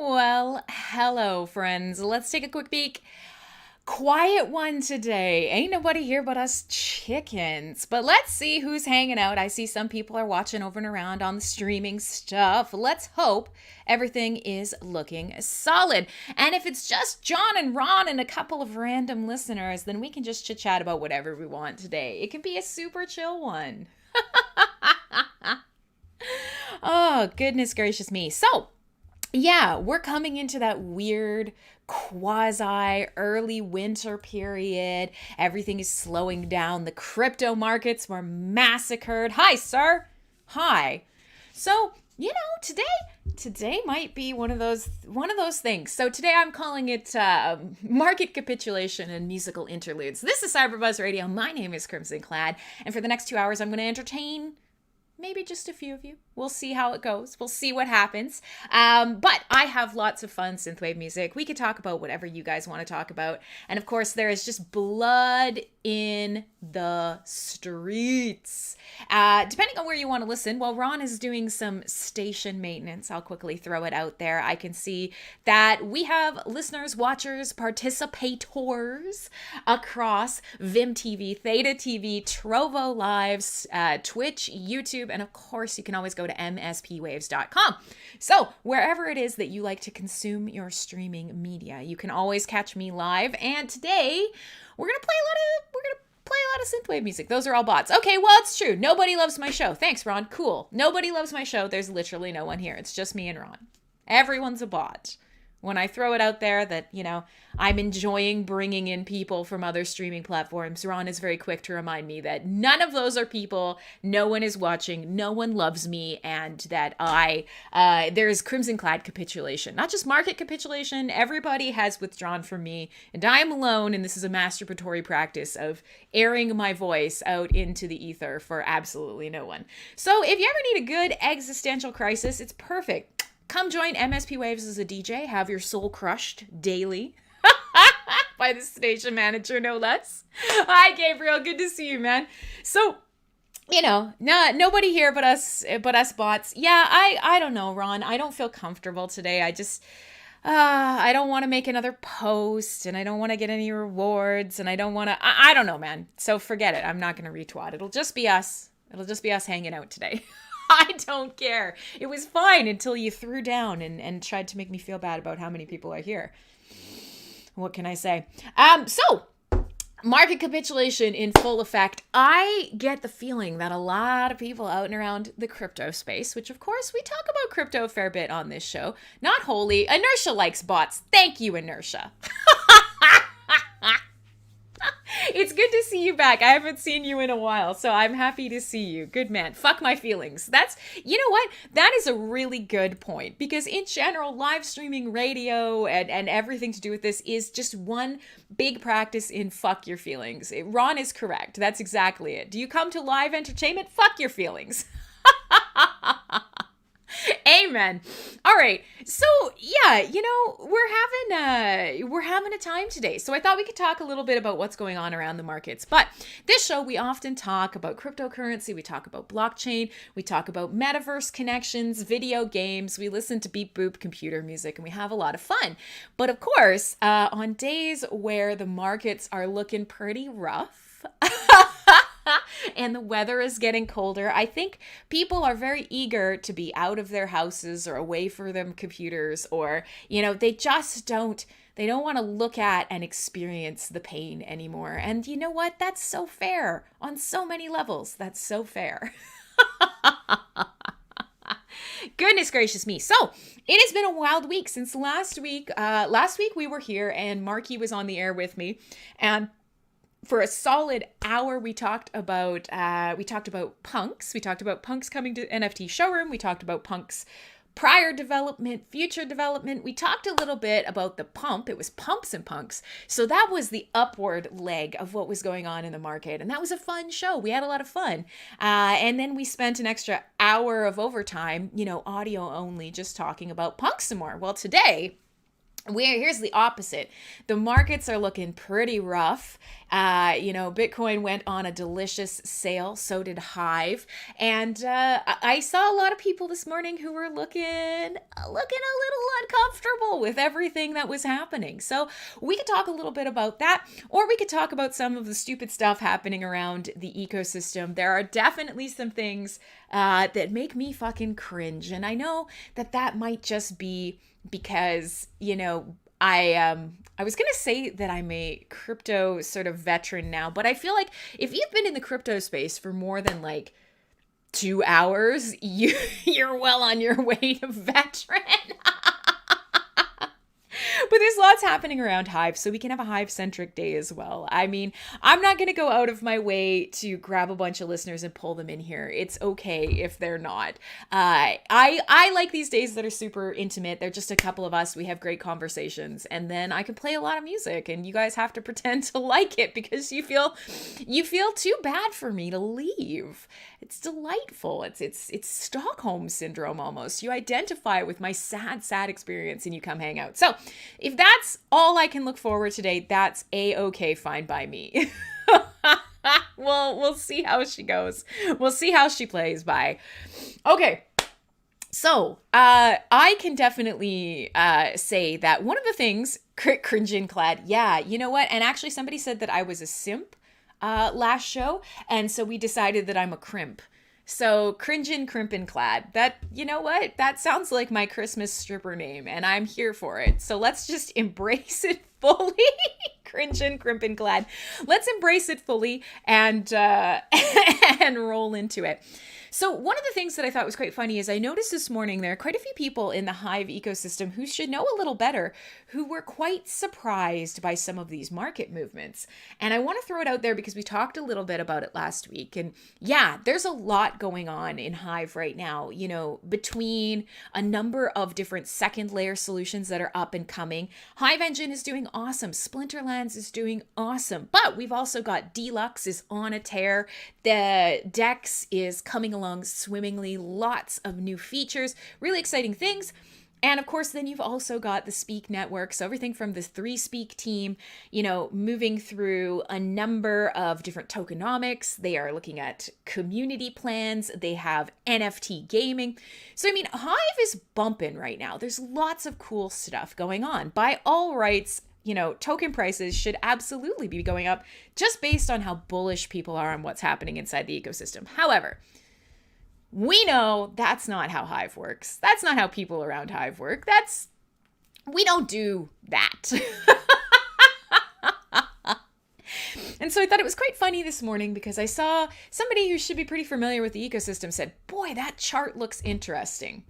Well, hello, friends. Let's take a quick peek. Quiet one today. Ain't nobody here but us chickens. But let's see who's hanging out. I see some people are watching over and around on the streaming stuff. Let's hope everything is looking solid. And if it's just John and Ron and a couple of random listeners, then we can just chit chat about whatever we want today. It can be a super chill one. Oh, goodness gracious me. So, yeah, we're coming into that weird quasi early winter period. Everything is slowing down. The crypto markets were massacred. Hi, sir. Hi. So, today might be one of those things. So today I'm calling it market capitulation and musical interludes. This is CyberBuzz Radio. My name is Crimson Clad, and for the next 2 hours I'm going to entertain maybe just a few of you. We'll see how it goes. We'll see what happens. But I have lots of fun synthwave music. We could talk about whatever you guys want to talk about. And of course, there is just blood in the streets. Depending on where you want to listen, while Ron is doing some station maintenance, I'll quickly throw it out there. I can see that we have listeners, watchers, participators across Vim TV, Theta TV, Trovo Lives, Twitch, YouTube, and of course, you can always go to mspwaves.com. So wherever it is that you like to consume your streaming media, you can always catch me live. And today we're gonna play a lot of synthwave music. Those are all bots. Okay, well, it's true. Nobody loves my show. Thanks, Ron. Cool. Nobody loves my show. There's literally no one here. It's just me and Ron. Everyone's a bot. When I throw it out there that, I'm enjoying bringing in people from other streaming platforms, Ron is very quick to remind me that none of those are people, no one is watching, no one loves me, and that there's Crimson Clad capitulation. Not just market capitulation, everybody has withdrawn from me, and I am alone, and this is a masturbatory practice of airing my voice out into the ether for absolutely no one. So if you ever need a good existential crisis, it's perfect. Come join MSP Waves as a DJ, have your soul crushed daily by the station manager, no less. Hi, Gabriel. Good to see you, man. So, nobody here but us bots. Yeah, I don't know, Ron. I don't feel comfortable today. I don't want to make another post, and I don't want to get any rewards, and I don't want to, I don't know, man. So forget it. I'm not going to retweet. It'll just be us hanging out today. I don't care. It was fine until you threw down and tried to make me feel bad about how many people are here. What can I say? So, market capitulation in full effect. I get the feeling that a lot of people out and around the crypto space, which of course we talk about crypto a fair bit on this show, not wholly. Inertia likes bots. Thank you, Inertia. It's good to see you back. I haven't seen you in a while, so I'm happy to see you. Good man. Fuck my feelings. You know what? That is a really good point, because in general, live streaming radio and everything to do with this is just one big practice in fuck your feelings. Ron is correct. That's exactly it. Do you come to live entertainment? Fuck your feelings. Amen. All right. So yeah, we're having a time today. So I thought we could talk a little bit about what's going on around the markets. But this show, we often talk about cryptocurrency. We talk about blockchain. We talk about metaverse connections, video games. We listen to beep boop computer music, and we have a lot of fun. But of course, on days where the markets are looking pretty rough, and the weather is getting colder, I think people are very eager to be out of their houses or away from their computers, or, they don't want to look at and experience the pain anymore. And you know what? That's so fair on so many levels. That's so fair. Goodness gracious me. So it has been a wild week since last week. Last week we were here and Marky was on the air with me, and for a solid hour, we talked about punks. We talked about punks coming to NFT showroom. We talked about punks prior development, future development. We talked a little bit about the pump. It was pumps and punks. So that was the upward leg of what was going on in the market. And that was a fun show. We had a lot of fun. And then we spent an extra hour of overtime, audio only, just talking about punks some more. Well, today Here's the opposite. The markets are looking pretty rough. Bitcoin went on a delicious sale. So did Hive. And I saw a lot of people this morning who were looking a little uncomfortable with everything that was happening. So we could talk a little bit about that, or we could talk about some of the stupid stuff happening around the ecosystem. There are definitely some things that make me fucking cringe. And I know that might just be because, I was going to say that I'm a crypto sort of veteran now, but I feel like if you've been in the crypto space for more than like 2 hours, you're well on your way to veteran. But there's lots happening around Hive, so we can have a Hive-centric day as well. I mean, I'm not going to go out of my way to grab a bunch of listeners and pull them in here. It's okay if they're not. I like these days that are super intimate. They're just a couple of us. We have great conversations, and then I can play a lot of music, and you guys have to pretend to like it because you feel too bad for me to leave. It's delightful. It's Stockholm syndrome almost. You identify with my sad experience and you come hang out. So if that's all I can look forward today, that's a-okay, fine by me. We'll see how she goes. We'll see how she plays. Bye. Okay. So I can definitely say that one of the things, cringing clad, yeah, you know what? And actually somebody said that I was a simp last show, and so we decided that I'm a crimp. So cringin' crimpin' clad. That, you know what? That sounds like my Christmas stripper name, and I'm here for it. So let's just embrace it fully. Cringin' crimpin' clad. Let's embrace it fully and and roll into it. So one of the things that I thought was quite funny is I noticed this morning there are quite a few people in the Hive ecosystem who should know a little better, who were quite surprised by some of these market movements. And I want to throw it out there because we talked a little bit about it last week. And yeah, there's a lot going on in Hive right now, between a number of different second layer solutions that are up and coming. Hive Engine is doing awesome. Splinterlands is doing awesome. But we've also got Deluxe is on a tear. The Dex is coming along swimmingly, lots of new features, really exciting things. And of course, then you've also got the Speak network. So everything from the 3Speak team, moving through a number of different tokenomics. They are looking at community plans. They have NFT gaming. So, I mean, Hive is bumping right now. There's lots of cool stuff going on. By all rights, token prices should absolutely be going up just based on how bullish people are on what's happening inside the ecosystem. However, we know that's not how Hive works. That's not how people around Hive work. We don't do that. And so I thought it was quite funny this morning because I saw somebody who should be pretty familiar with the ecosystem said, boy, that chart looks interesting.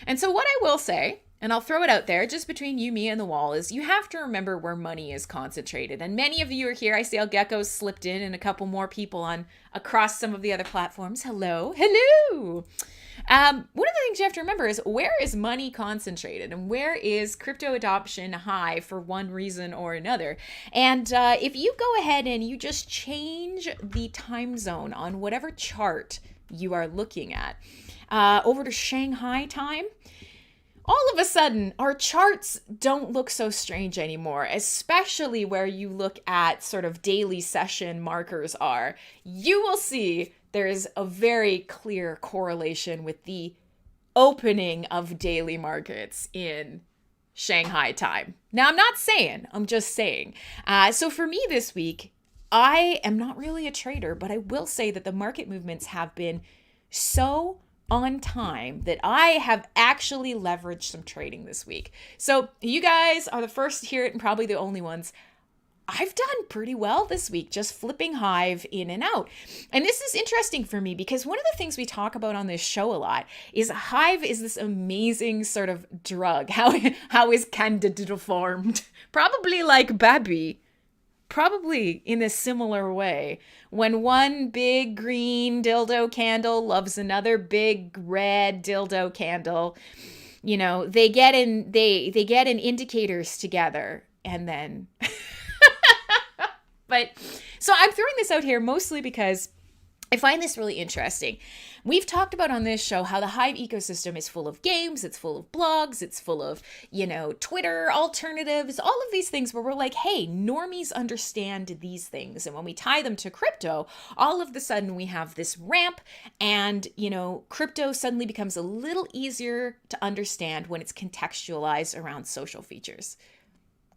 And so what I will say, and I'll throw it out there just between you, me, and the wall, is you have to remember where money is concentrated. And many of you are here. I see Gecko's slipped in and a couple more people across some of the other platforms. Hello. One of the things you have to remember is where is money concentrated and where is crypto adoption high for one reason or another. And if you go ahead and you just change the time zone on whatever chart you are looking at over to Shanghai time, all of a sudden, our charts don't look so strange anymore, especially where you look at sort of daily session markers are. You will see there's a very clear correlation with the opening of daily markets in Shanghai time. Now, I'm just saying. So for me this week, I am not really a trader, but I will say that the market movements have been so on time that I have actually leveraged some trading this week. So you guys are the first to hear it and probably the only ones. I've done pretty well this week, just flipping Hive in and out. And this is interesting for me because one of the things we talk about on this show a lot is Hive is this amazing sort of drug. How is Candida formed? Probably like Babi. Probably in a similar way. When one big green dildo candle loves another big red dildo candle, they get in indicators together and then but so I'm throwing this out here mostly because I find this really interesting. We've talked about on this show how the Hive ecosystem is full of games, it's full of blogs, it's full of, Twitter alternatives, all of these things where we're like, hey, normies understand these things. And when we tie them to crypto, all of a sudden we have this ramp and, crypto suddenly becomes a little easier to understand when it's contextualized around social features.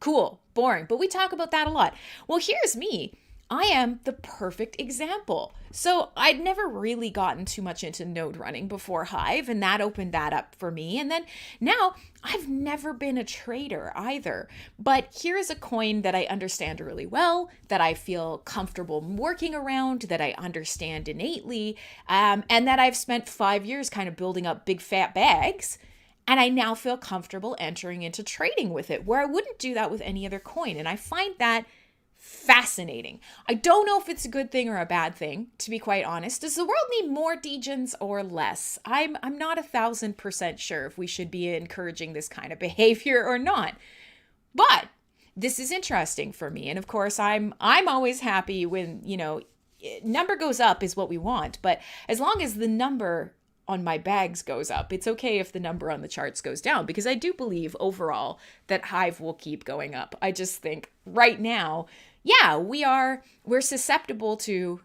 Cool, boring, but we talk about that a lot. Well, here's me. I am the perfect example. So I'd never really gotten too much into node running before Hive, and that opened that up for me. And then now I've never been a trader either. But here's a coin that I understand really well, that I feel comfortable working around, that I understand innately, and that I've spent 5 years kind of building up big fat bags. And I now feel comfortable entering into trading with it, where I wouldn't do that with any other coin. And I find that fascinating. I don't know if it's a good thing or a bad thing, to be quite honest. Does the world need more degens or less? I'm not 1,000% sure if we should be encouraging this kind of behavior or not. But this is interesting for me. And of course, I'm always happy when, number goes up is what we want. But as long as the number on my bags goes up, it's okay if the number on the charts goes down, because I do believe overall that Hive will keep going up. I just think right now, yeah, we're susceptible to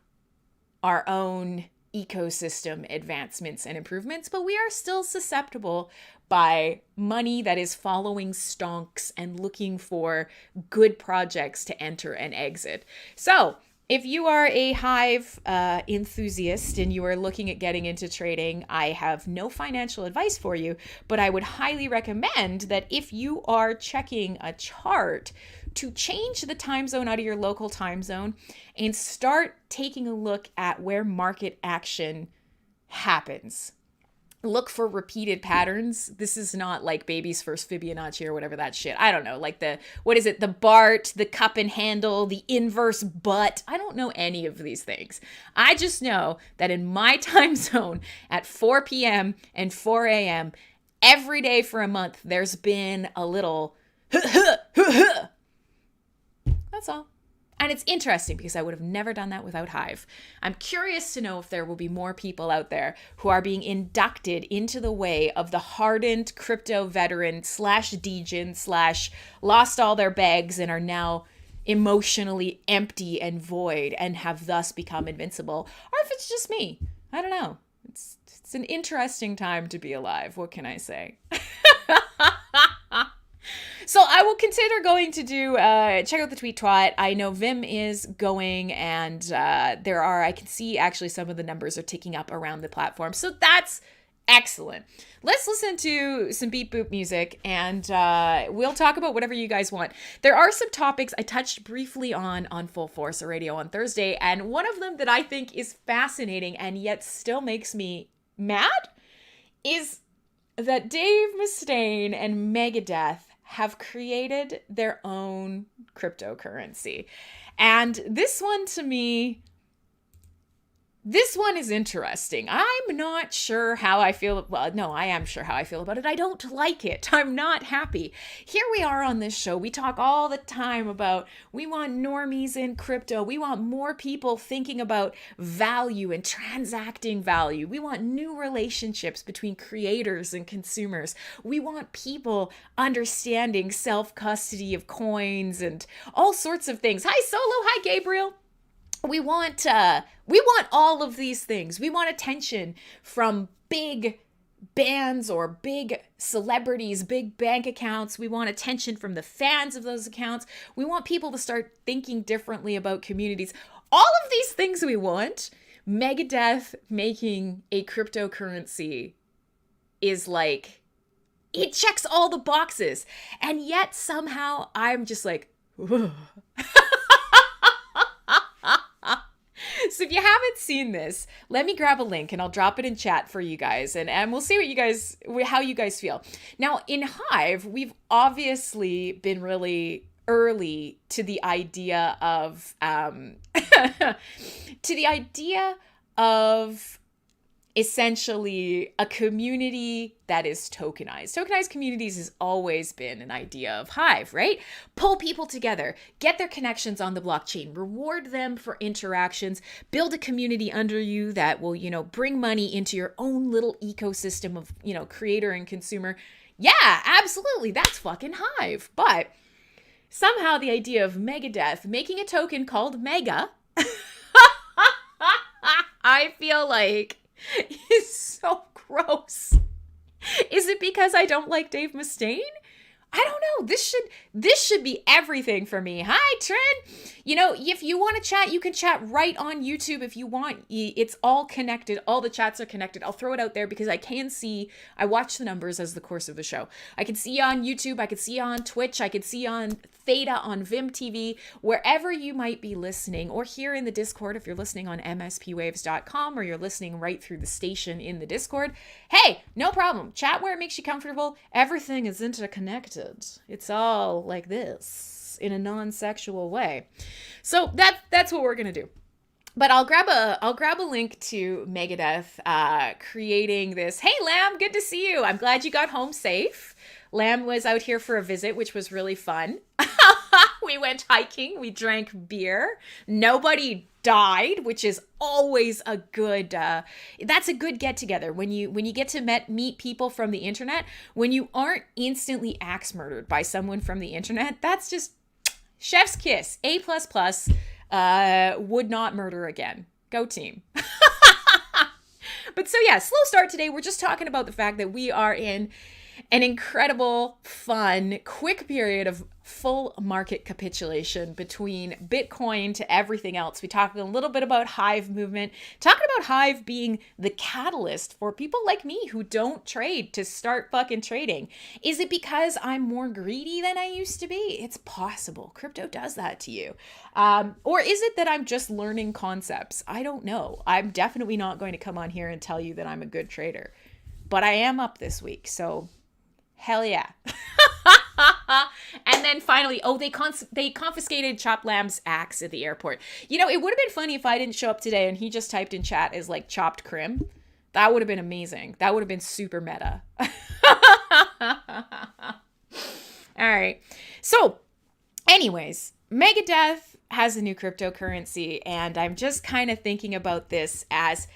our own ecosystem advancements and improvements, but we are still susceptible by money that is following stonks and looking for good projects to enter and exit. So if you are a Hive enthusiast and you are looking at getting into trading, I have no financial advice for you, but I would highly recommend that if you are checking a chart, to change the time zone out of your local time zone and start taking a look at where market action happens. Look for repeated patterns. This is not like baby's first Fibonacci or whatever that shit. I don't know, like the BART, the cup and handle, the inverse butt. I don't know any of these things. I just know that in my time zone at 4 p.m. and 4 a.m. every day for a month, there's been a little That's all. And it's interesting because I would have never done that without Hive. I'm curious to know if there will be more people out there who are being inducted into the way of the hardened crypto veteran / degen / lost all their bags and are now emotionally empty and void and have thus become invincible. Or if it's just me. I don't know. It's an interesting time to be alive. What can I say? So I will consider going to do, check out the tweet twat. I know Vim is going, and I can see actually some of the numbers are ticking up around the platform. So that's excellent. Let's listen to some beep boop music, and we'll talk about whatever you guys want. There are some topics I touched briefly on Full Force Radio on Thursday, and one of them that I think is fascinating and yet still makes me mad is that Dave Mustaine and Megadeth have created their own cryptocurrency. And this one, to me, this one is interesting. I'm not sure how I feel. Well, no, I am sure how I feel about it. I don't like it. I'm not happy. Here we are on this show. We talk all the time about we want normies in crypto. We want more people thinking about value and transacting value. We want new relationships between creators and consumers. We want people understanding self-custody of coins and all sorts of things. Hi, Solo. Hi, Gabriel. We want all of these things. We want attention from big bands or big celebrities, big bank accounts. We want attention from the fans of those accounts. We want people to start thinking differently about communities. All of these things we want. Megadeth making a cryptocurrency is like, it checks all the boxes. And yet somehow I'm just like, So if you haven't seen this, let me grab a link and I'll drop it in chat for you guys, and we'll see how you guys feel. Now in Hive, we've obviously been really early to the idea of essentially a community that is tokenized. Tokenized communities has always been an idea of Hive, right? Pull people together, get their connections on the blockchain, reward them for interactions, build a community under you that will, bring money into your own little ecosystem of, creator and consumer. Yeah, absolutely. That's fucking Hive. But somehow the idea of Megadeth making a token called Mega, I feel like is so gross. Is it because I don't like Dave Mustaine? I don't know. This should be everything for me. Hi, Trin. If you want to chat, you can chat right on YouTube if you want. It's all connected. All the chats are connected. I'll throw it out there because I watch the numbers as the course of the show. I can see you on YouTube. I can see you on Twitch. I can see you on Theta, on Vim TV, wherever you might be listening, or here in the Discord if you're listening on mspwaves.com or you're listening right through the station in the Discord. Hey, no problem. Chat where it makes you comfortable. Everything is interconnected. It's all like this in a non-sexual way. So that's what we're gonna do. But I'll grab a link to Megadeth creating this. Hey Lamb, good to see you. I'm glad you got home safe. Lamb was out here for a visit, which was really fun. We went hiking. We drank beer. Nobody died, which is always a good, that's a good get together. When you get to meet people from the internet, when you aren't instantly axe murdered by someone from the internet, that's just chef's kiss. A++, would not murder again. Go team. But so yeah, slow start today. We're just talking about the fact that we are in an incredible, fun, quick period of full market capitulation between Bitcoin to everything else. We talked a little bit about Hive movement, talking about Hive being the catalyst for people like me who don't trade to start fucking trading. Is it because I'm more greedy than I used to be? It's possible. Crypto does that to you. Or is it that I'm just learning concepts? I don't know. I'm definitely not going to come on here and tell you that I'm a good trader, but I am up this week. So hell yeah. And then finally, they confiscated Chopped Lamb's axe at the airport. It would have been funny if I didn't show up today and he just typed in chat as like chopped crim. That would have been amazing. That would have been super meta. All right. So anyways, Megadeth has a new cryptocurrency, and I'm just kind of thinking about this as,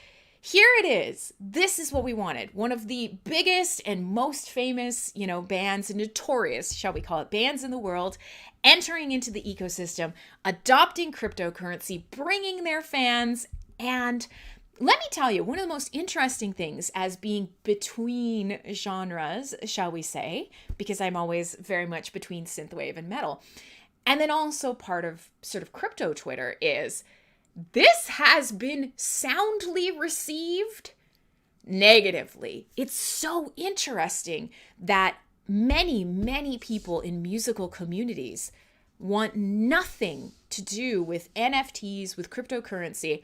here it is. This is what we wanted. One of the biggest and most famous, bands, notorious, shall we call it, bands in the world, entering into the ecosystem, adopting cryptocurrency, bringing their fans. And let me tell you, one of the most interesting things as being between genres, shall we say, because I'm always very much between synthwave and metal, and then also part of sort of crypto Twitter is, this has been soundly received negatively. It's so interesting that many, many people in musical communities want nothing to do with NFTs, with cryptocurrency.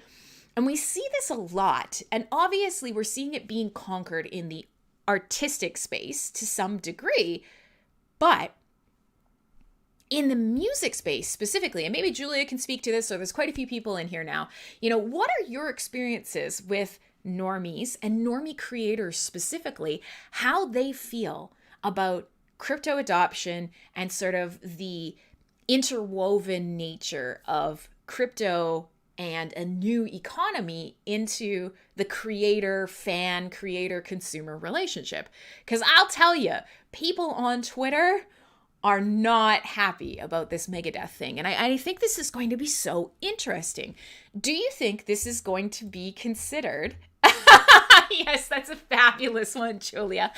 And we see this a lot. And obviously we're seeing it being conquered in the artistic space to some degree. But in the music space specifically, and maybe Julia can speak to this, so there's quite a few people in here now, what are your experiences with normies and normie creators specifically, how they feel about crypto adoption and sort of the interwoven nature of crypto and a new economy into the creator-consumer relationship? Because I'll tell you, people on Twitter are not happy about this Megadeth thing. And I think this is going to be so interesting. Do you think this is going to be considered? Yes, that's a fabulous one, Julia.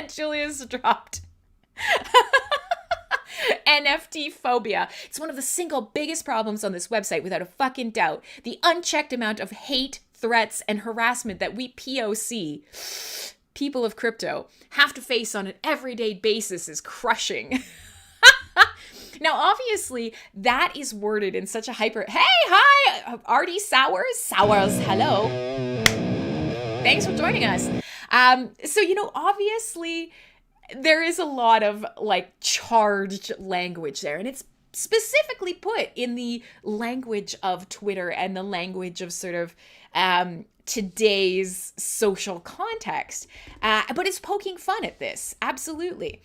Julia's dropped. NFT phobia. It's one of the single biggest problems on this website, without a fucking doubt. The unchecked amount of hate, threats, and harassment that we POC, people of crypto, have to face on an everyday basis is crushing. Now, obviously, that is worded in such a hyper... Hey, hi, Artie Sowers, hello. Thanks for joining us. So, obviously, there is a lot of, charged language there, and it's specifically put in the language of Twitter and the language of sort of today's social context. But it's poking fun at this. Absolutely.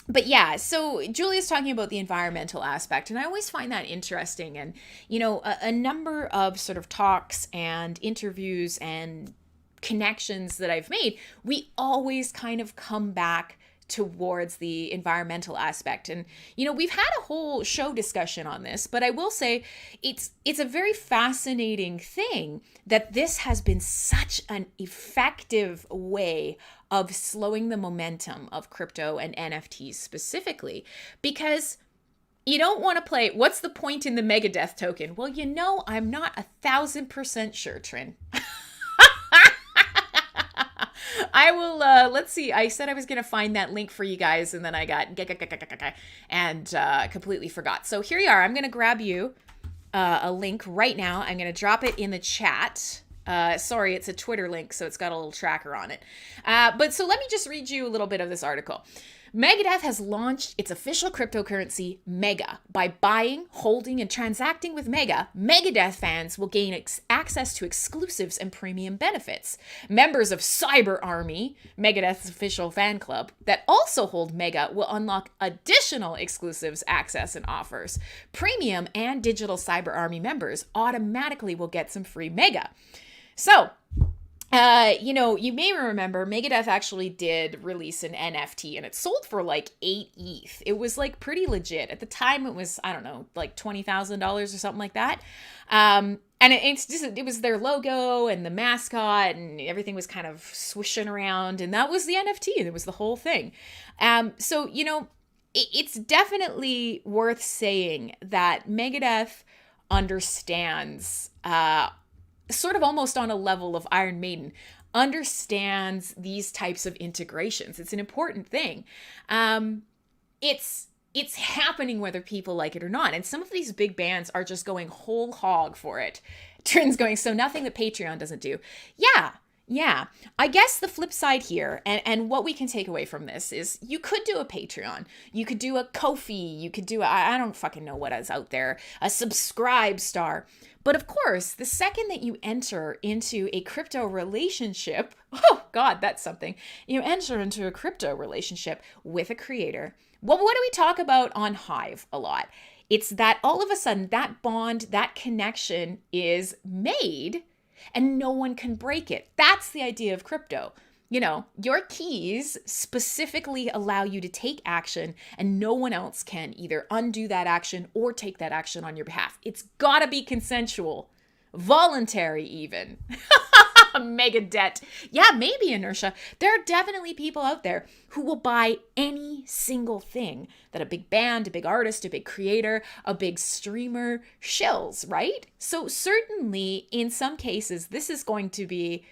But yeah, so Julia's talking about the environmental aspect, and I always find that interesting. And, you know, a number of sort of talks and interviews and connections that I've made, we always kind of come back towards the environmental aspect. And, you know, we've had a whole show discussion on this, but I will say it's a very fascinating thing that this has been such an effective way of slowing the momentum of crypto and NFTs specifically, because you don't want to play, what's the point in the Megadeth token? Well, you know, I'm not 1,000% sure, Trin. I will, let's see. I said I was going to find that link for you guys, and then I got and completely forgot. So here you are. I'm going to grab you a link right now. I'm going to drop it in the chat. Sorry, it's a Twitter link, so it's got a little tracker on it. But so let me just read you a little bit of this article. Megadeth has launched its official cryptocurrency, Mega. By buying, holding, and transacting with Mega, Megadeth fans will gain access to exclusives and premium benefits. Members of Cyber Army, Megadeth's official fan club, that also hold Mega will unlock additional exclusives, access, and offers. Premium and digital Cyber Army members automatically will get some free Mega. So, you know, you may remember Megadeth actually did release an NFT, and it sold for like 8 ETH. It was like pretty legit. At the time, it was, I don't know, like $20,000 or something like that. And it was their logo and the mascot, and everything was kind of swishing around, and that was the NFT. It was the whole thing. So, you know, it's definitely worth saying that Megadeth understands, sort of almost on a level of Iron Maiden, understands these types of integrations. It's an important thing. It's happening whether people like it or not. And some of these big bands are just going whole hog for it. Trin's going, so nothing that Patreon doesn't do. Yeah. I guess the flip side here, and what we can take away from this is you could do a Patreon. You could do a Ko-fi. You could do I don't fucking know what is out there. A Subscribe Star. But of course, the second that you enter into a crypto relationship, oh God, that's something. You enter into a crypto relationship with a creator. Well, what do we talk about on Hive a lot? It's that all of a sudden that bond, that connection is made and no one can break it. That's the idea of crypto. You know, your keys specifically allow you to take action, and no one else can either undo that action or take that action on your behalf. It's gotta be consensual, voluntary even. Mega debt. Yeah, maybe inertia. There are definitely people out there who will buy any single thing that a big band, a big artist, a big creator, a big streamer shills, right? So certainly in some cases, this is going to be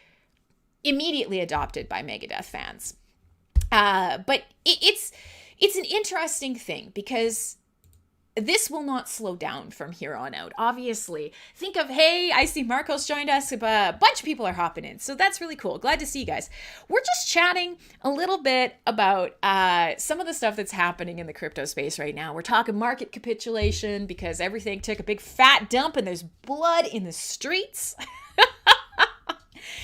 immediately adopted by Megadeth fans. But it's an interesting thing because this will not slow down from here on out. Obviously, think of, hey, I see Marcos joined us. A bunch of people are hopping in. So that's really cool. Glad to see you guys. We're just chatting a little bit about some of the stuff that's happening in the crypto space right now. We're talking market capitulation because everything took a big fat dump and there's blood in the streets.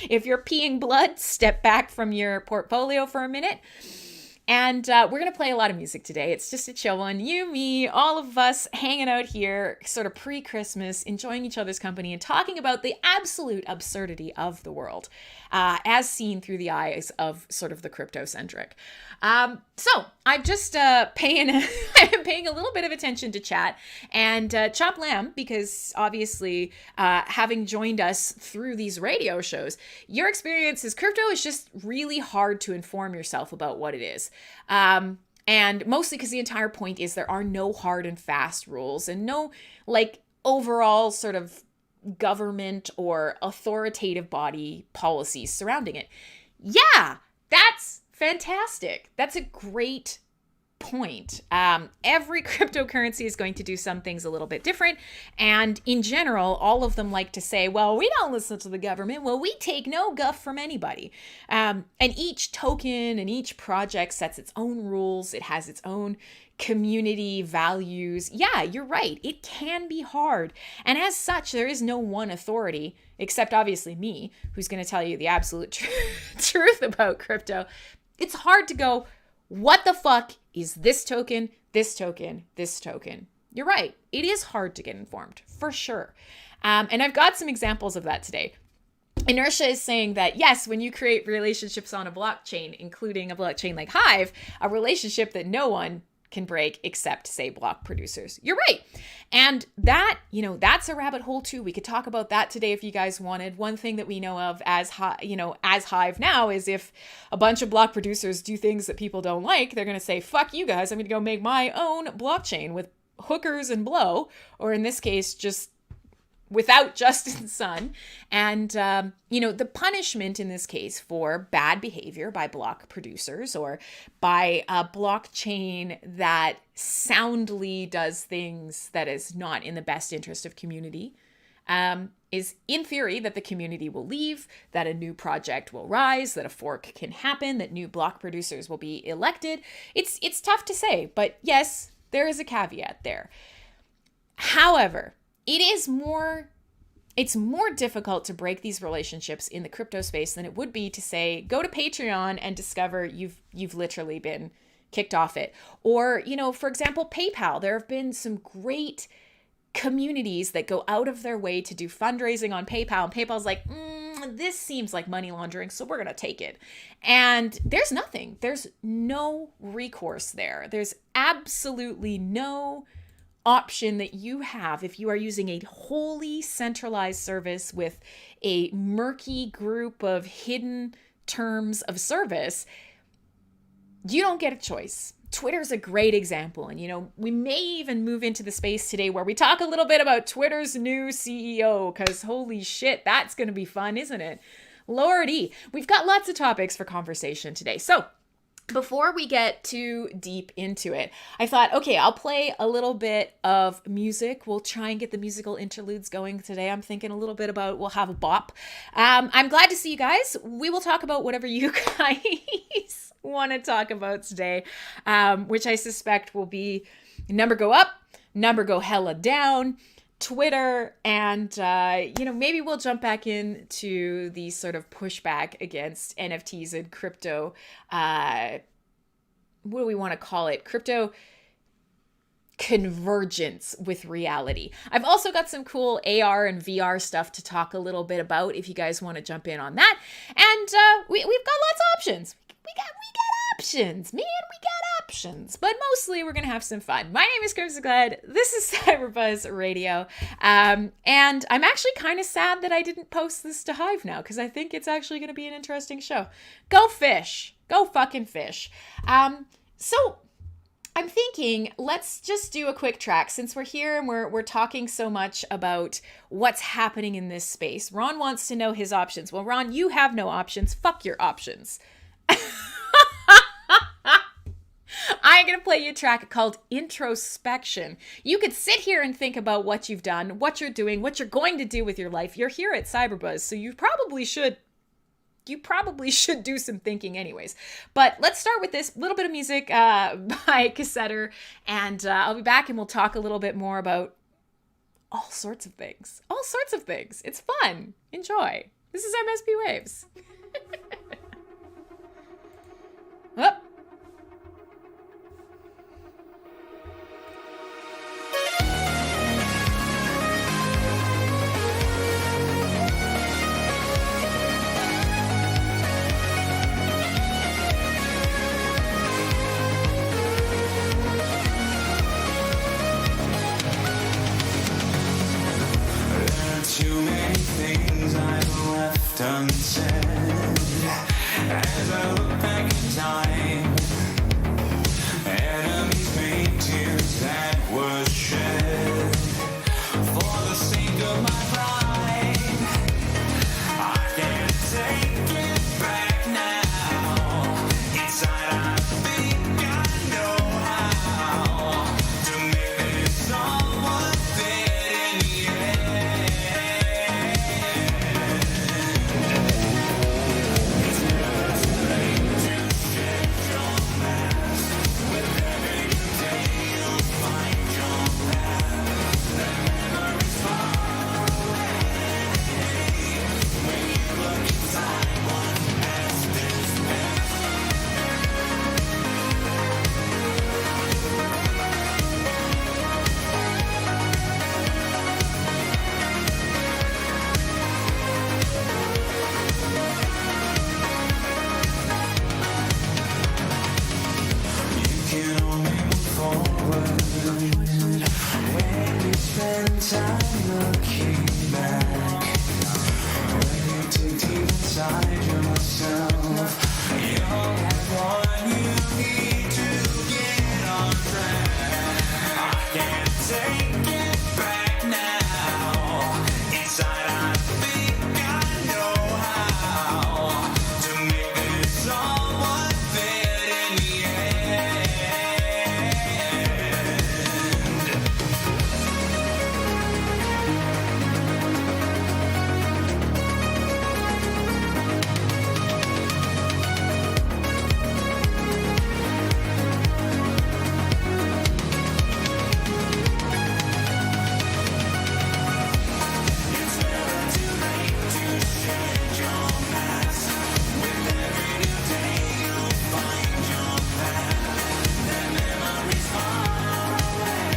If you're peeing blood, step back from your portfolio for a minute. And we're going to play a lot of music today. It's just a chill one. You, me, all of us hanging out here, sort of pre-Christmas, enjoying each other's company and talking about the absolute absurdity of the world as seen through the eyes of sort of the crypto-centric. So I'm just paying a little bit of attention to chat and Chop Lamb, because obviously having joined us through these radio shows, your experience is crypto is just really hard to inform yourself about what it is. And mostly because the entire point is there are no hard and fast rules and no like overall sort of government or authoritative body policies surrounding it. Yeah, that's fantastic. That's a great point. Every cryptocurrency is going to do some things a little bit different. And in general, all of them like to say, well, we don't listen to the government. Well, we take no guff from anybody. And each token and each project sets its own rules. It has its own community values. Yeah, you're right. It can be hard. And as such, there is no one authority, except obviously me, who's going to tell you the absolute truth about crypto. It's hard to go, what the fuck is this token, this token, this token? You're right. It is hard to get informed, for sure. And I've got some examples of that today. Inertia is saying that, yes, when you create relationships on a blockchain, including a blockchain like Hive, a relationship that no one can break except, say, block producers. You're right. And that, that's a rabbit hole too. We could talk about that today if you guys wanted. One thing that we know of as Hive now is if a bunch of block producers do things that people don't like, they're going to say, fuck you guys, I'm going to go make my own blockchain with hookers and blow, or in this case, just without Justin Sun. And, the punishment in this case for bad behavior by block producers or by a blockchain that soundly does things that is not in the best interest of community, is in theory that the community will leave, that a new project will rise, that a fork can happen, that new block producers will be elected. It's tough to say, but yes, there is a caveat there. However, it's more difficult to break these relationships in the crypto space than it would be to say, go to Patreon and discover you've literally been kicked off it. Or, for example, PayPal. There have been some great communities that go out of their way to do fundraising on PayPal. And PayPal's like, this seems like money laundering, so we're going to take it. And there's nothing. There's no recourse there. There's absolutely no option that you have if you are using a wholly centralized service with a murky group of hidden terms of service. You don't get a choice. Twitter's a great example. And, we may even move into the space today where we talk a little bit about Twitter's new CEO, because holy shit, that's going to be fun, isn't it? Lordy, we've got lots of topics for conversation today. So before we get too deep into it, I thought, okay, I'll play a little bit of music. We'll try and get the musical interludes going today. I'm thinking a little bit about, we'll have a bop. I'm glad to see you guys. We will talk about whatever you guys want to talk about today, which I suspect will be number go up, number go hella down, Twitter, and, maybe we'll jump back into the sort of pushback against NFTs and crypto. What do we want to call it? Crypto convergence with reality. I've also got some cool AR and VR stuff to talk a little bit about if you guys want to jump in on that. And we've got lots of options. We got options, man, we got options, but mostly we're gonna have some fun. My name is Crimson Glad. This is CyberBuzz Radio, and I'm actually kind of sad that I didn't post this to Hive now, because I think it's actually gonna be an interesting show. Go fish, go fucking fish. So I'm thinking, let's just do a quick track since we're here and we're talking so much about what's happening in this space. Ron wants to know his options. Well, Ron, you have no options. Fuck your options. I'm going to play you a track called Introspection. You could sit here and think about what you've done, what you're doing, what you're going to do with your life. You're here at CyberBuzz, so you probably should do some thinking anyways. But let's start with this little bit of music by Cassetter, and I'll be back and we'll talk a little bit more about all sorts of things. All sorts of things. It's fun. Enjoy. This is MSP Waves. Up. Too many things I've left unsaid as I look back in time. Enemies made tears that were shed for the sake of my pride. I can't take it back now. Inside I think I know how to make this all worth it in the end. take it back now. Inside I think I know how to make this all worth it in the end. It's never too late to shed your mask. With every new day you'll find your path. That memory's far away.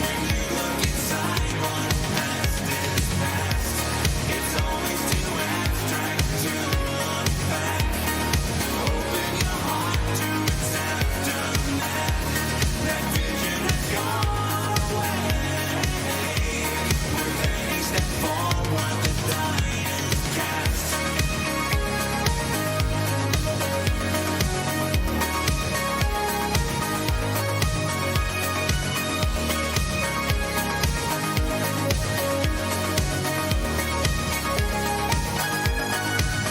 When you look inside, what past is past. It's always too abstract to look back. Open your heart to its aftermath. That vision has gone away. With any step forward, the die is cast. It's never too late to shed your mask.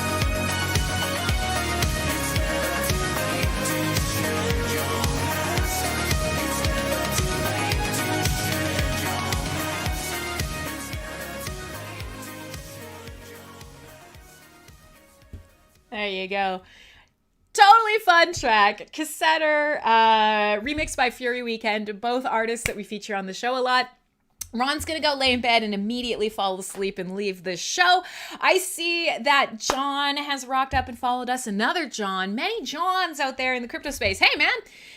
It's never too late to shed your mask. It's never too late to shed your mask. There you go. Totally fun track. Cassetter, remixed by Fury Weekend, both artists that we feature on the show a lot. Ron's gonna go lay in bed and immediately fall asleep and leave the show. I see that John has rocked up and followed us. Another John. Many Johns out there in the crypto space. Hey, man.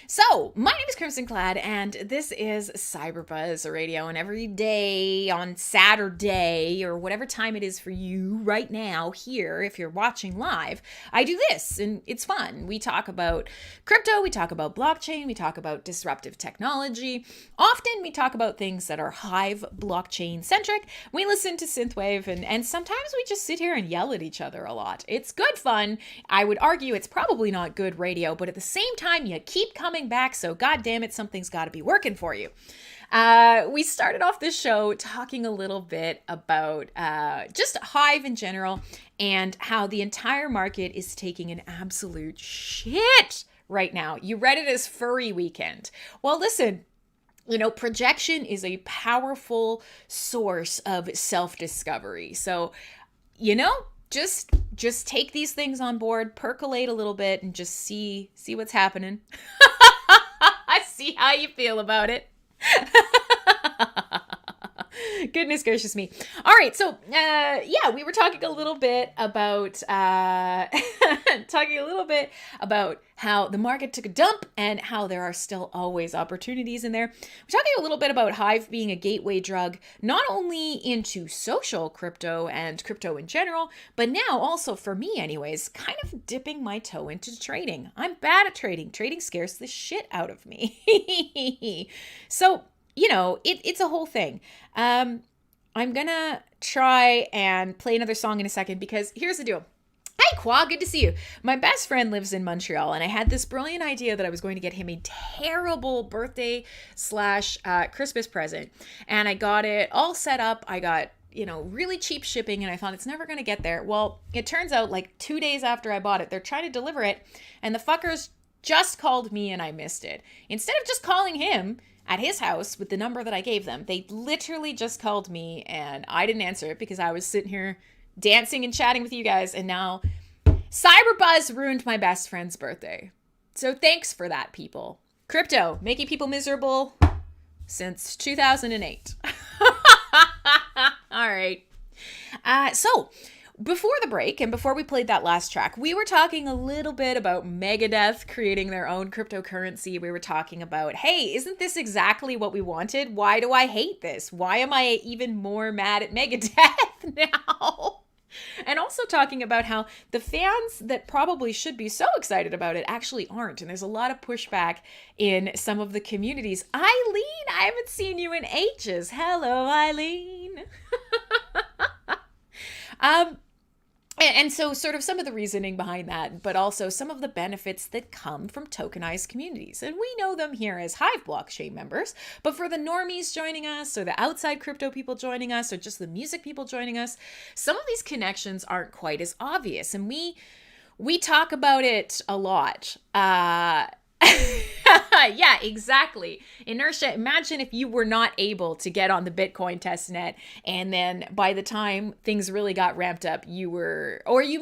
So, my name is Crimson Clad, and this is CyberBuzz Radio. And every day on Saturday, or whatever time it is for you right now here, if you're watching live, I do this, and it's fun. We talk about crypto, we talk about blockchain, we talk about disruptive technology. Often we talk about things that are Hive blockchain centric. We listen to Synthwave, and sometimes we just sit here and yell at each other a lot. It's good fun. I would argue it's probably not good radio, but at the same time, you keep coming back, so god damn it, something's got to be working for you. We started off this show talking a little bit about just Hive in general and how the entire market is taking an absolute shit right now. You read it as Furry Weekend. Well, listen, you know, projection is a powerful source of self-discovery. So, you know, just take these things on board, percolate a little bit, and just see what's happening. I see how you feel about it. Goodness gracious me. All right, so yeah, we were talking a little bit about how the market took a dump and how there are still always opportunities in there. We're talking a little bit about Hive being a gateway drug, not only into social crypto and crypto in general, but now also for me anyways, kind of dipping my toe into trading. I'm bad at trading. Trading scares the shit out of me. So, you know, it's a whole thing. I'm gonna try and play another song in a second because here's the deal. Hey, Qua, good to see you. My best friend lives in Montreal, and I had this brilliant idea that I was going to get him a terrible birthday / Christmas present. And I got it all set up. I got, you know, really cheap shipping, and I thought it's never going to get there. Well, it turns out like 2 days after I bought it, they're trying to deliver it, and the fuckers just called me and I missed it. Instead of just calling him at his house with the number that I gave them, they literally just called me and I didn't answer it because I was sitting here dancing and chatting with you guys, and now CyberBuzz ruined my best friend's birthday. So thanks for that, people. Crypto, making people miserable since 2008. All right. So before the break and before we played that last track, we were talking a little bit about Megadeth creating their own cryptocurrency. We were talking about, hey, isn't this exactly what we wanted? Why do I hate this? Why am I even more mad at Megadeth now? And also talking about how the fans that probably should be so excited about it actually aren't. And there's a lot of pushback in some of the communities. Eileen, I haven't seen you in ages. Hello, Eileen. And so sort of some of the reasoning behind that, but also some of the benefits that come from tokenized communities. And we know them here as Hive blockchain members, but for the normies joining us or the outside crypto people joining us or just the music people joining us, some of these connections aren't quite as obvious. And we talk about it a lot. Yeah, exactly. Inertia. Imagine if you were not able to get on the Bitcoin testnet, and then by the time things really got ramped up, you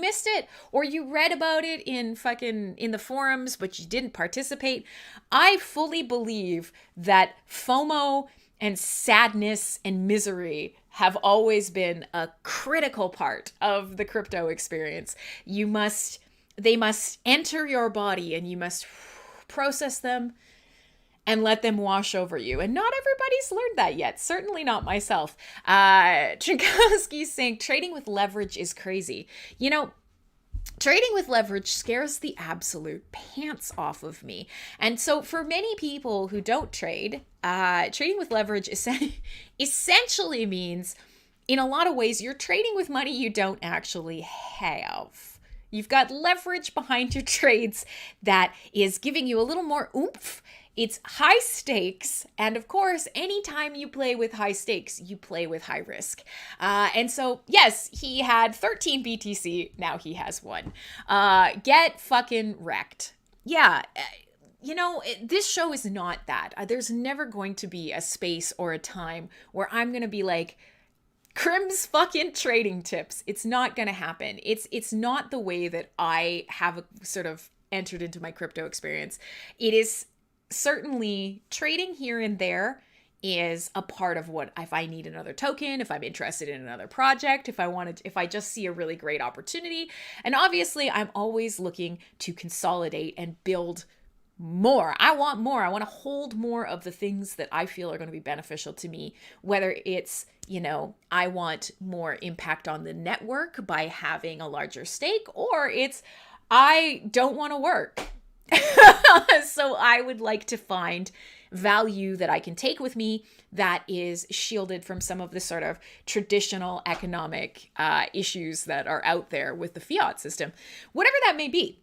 missed it, or you read about it in the forums, but you didn't participate. I fully believe that FOMO and sadness and misery have always been a critical part of the crypto experience. They must enter your body, and you must process them and let them wash over you. And not everybody's learned that yet. Certainly not myself. Trinkowski's saying trading with leverage is crazy. You know, trading with leverage scares the absolute pants off of me. And so for many people who don't trade, trading with leverage essentially means, in a lot of ways, you're trading with money you don't actually have. You've got leverage behind your trades that is giving you a little more oomph. It's high stakes. And of course, anytime you play with high stakes, you play with high risk. And so, yes, he had 13 BTC. Now he has 1. Get fucking wrecked. Yeah. You know, this show is not that. There's never going to be a space or a time where I'm going to be like, Crim's fucking trading tips. It's not going to happen. It's not the way that I have sort of entered into my crypto experience. It is certainly trading here and there is a part of what, if I need another token, if I'm interested in another project, if I just see a really great opportunity. And obviously I'm always looking to consolidate and build more. I want more. I want to hold more of the things that I feel are going to be beneficial to me, whether it's, you know, I want more impact on the network by having a larger stake, or it's, I don't want to work. So I would like to find value that I can take with me that is shielded from some of the sort of traditional economic issues that are out there with the fiat system, whatever that may be.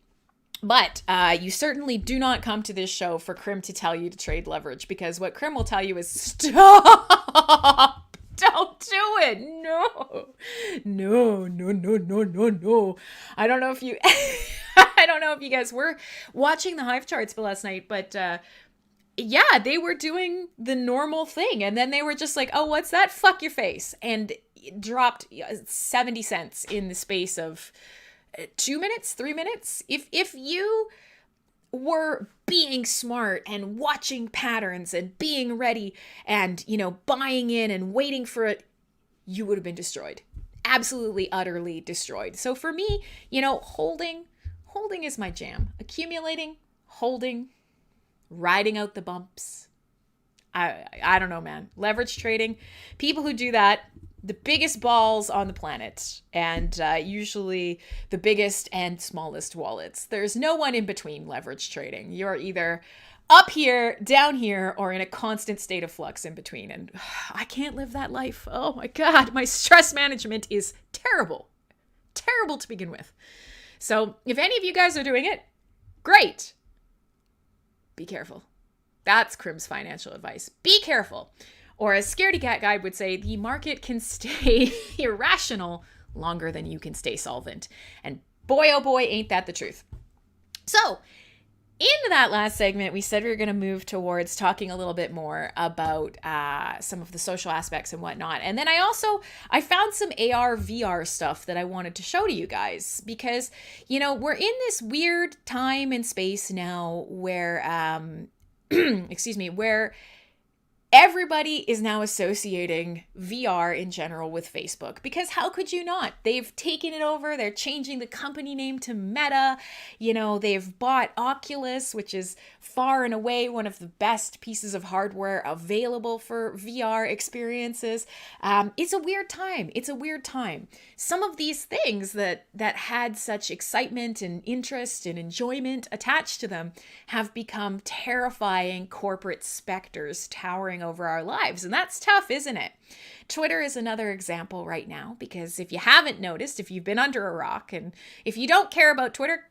But you certainly do not come to this show for Crim to tell you to trade leverage, because what Crim will tell you is stop. Don't do it. No. I don't know if you I don't know if you guys were watching the Hive charts last night, but yeah, they were doing the normal thing. And then they were just like, oh, what's that? Fuck your face. And dropped 70 cents in the space of 2 minutes, 3 minutes. If you were being smart and watching patterns and being ready and, you know, buying in and waiting for it, you would have been destroyed. Absolutely, utterly destroyed. So for me, you know, holding is my jam. Accumulating, holding, riding out the bumps. I don't know, man. Leverage trading, people who do that, the biggest balls on the planet, and usually the biggest and smallest wallets. There's no one in between leverage trading. You're either up here, down here, or in a constant state of flux in between. And I can't live that life. Oh my God, my stress management is terrible. Terrible to begin with. So if any of you guys are doing it, great. Be careful. That's Crim's financial advice. Be careful. Or as Scaredy Cat Guide would say, the market can stay irrational longer than you can stay solvent. And boy, oh boy, ain't that the truth. So in that last segment, we said we were going to move towards talking a little bit more about some of the social aspects and whatnot. And then I found some AR, VR stuff that I wanted to show to you guys, because, you know, we're in this weird time and space now where, where everybody is now associating VR in general with Facebook, because how could you not? They've taken it over. They're changing the company name to Meta. You know, they've bought Oculus, which is far and away one of the best pieces of hardware available for VR experiences. It's a weird time. It's a weird time. Some of these things that had such excitement and interest and enjoyment attached to them have become terrifying corporate specters towering towering over our lives. And that's tough, isn't it? Twitter is another example right now, because if you haven't noticed, if you've been under a rock, and if you don't care about Twitter,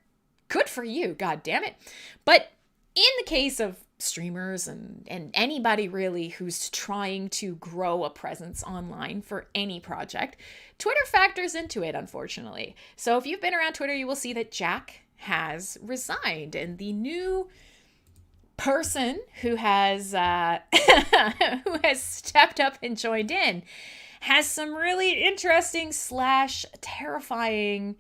good for you, god damn it. But in the case of streamers and anybody really who's trying to grow a presence online for any project, Twitter factors into it, unfortunately. So if you've been around Twitter, you will see that Jack has resigned, and the new person who has who has stepped up and joined in has some really interesting / terrifying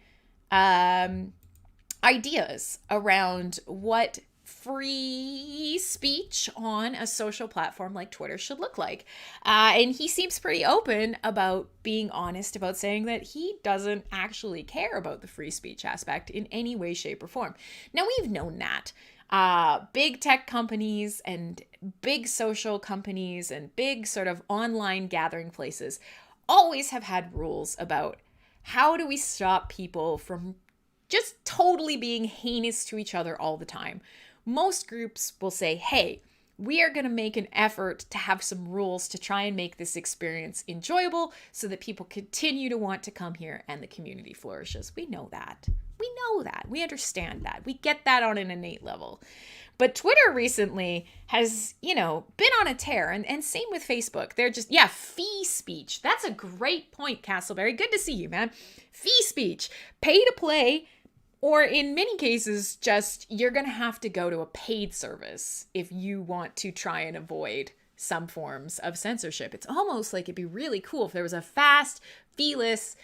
ideas around what free speech on a social platform like Twitter should look like. And he seems pretty open about being honest about saying that he doesn't actually care about the free speech aspect in any way, shape, or form. Now, we've known that. Big tech companies and big social companies and big sort of online gathering places always have had rules about how do we stop people from just totally being heinous to each other all the time. Most groups will say, hey, we are going to make an effort to have some rules to try and make this experience enjoyable so that people continue to want to come here and the community flourishes. We know that. We know that. We understand that. We get that on an innate level. But Twitter recently has, been on a tear, and same with Facebook. They're just, fee speech. That's a great point, Castleberry. Good to see you, man. Fee speech. Pay to play. Or in many cases, just you're going to have to go to a paid service if you want to try and avoid some forms of censorship. It's almost like it'd be really cool if there was a fast, feeless,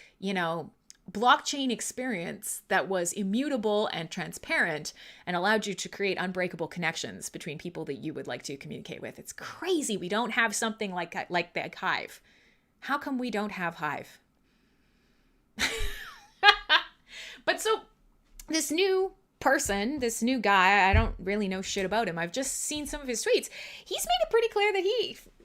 blockchain experience that was immutable and transparent and allowed you to create unbreakable connections between people that you would like to communicate with. It's crazy we don't have something like the Hive. How come we don't have Hive? But so this new person, this new guy, I don't really know shit about him. I've just seen some of his tweets. He's made it pretty clear that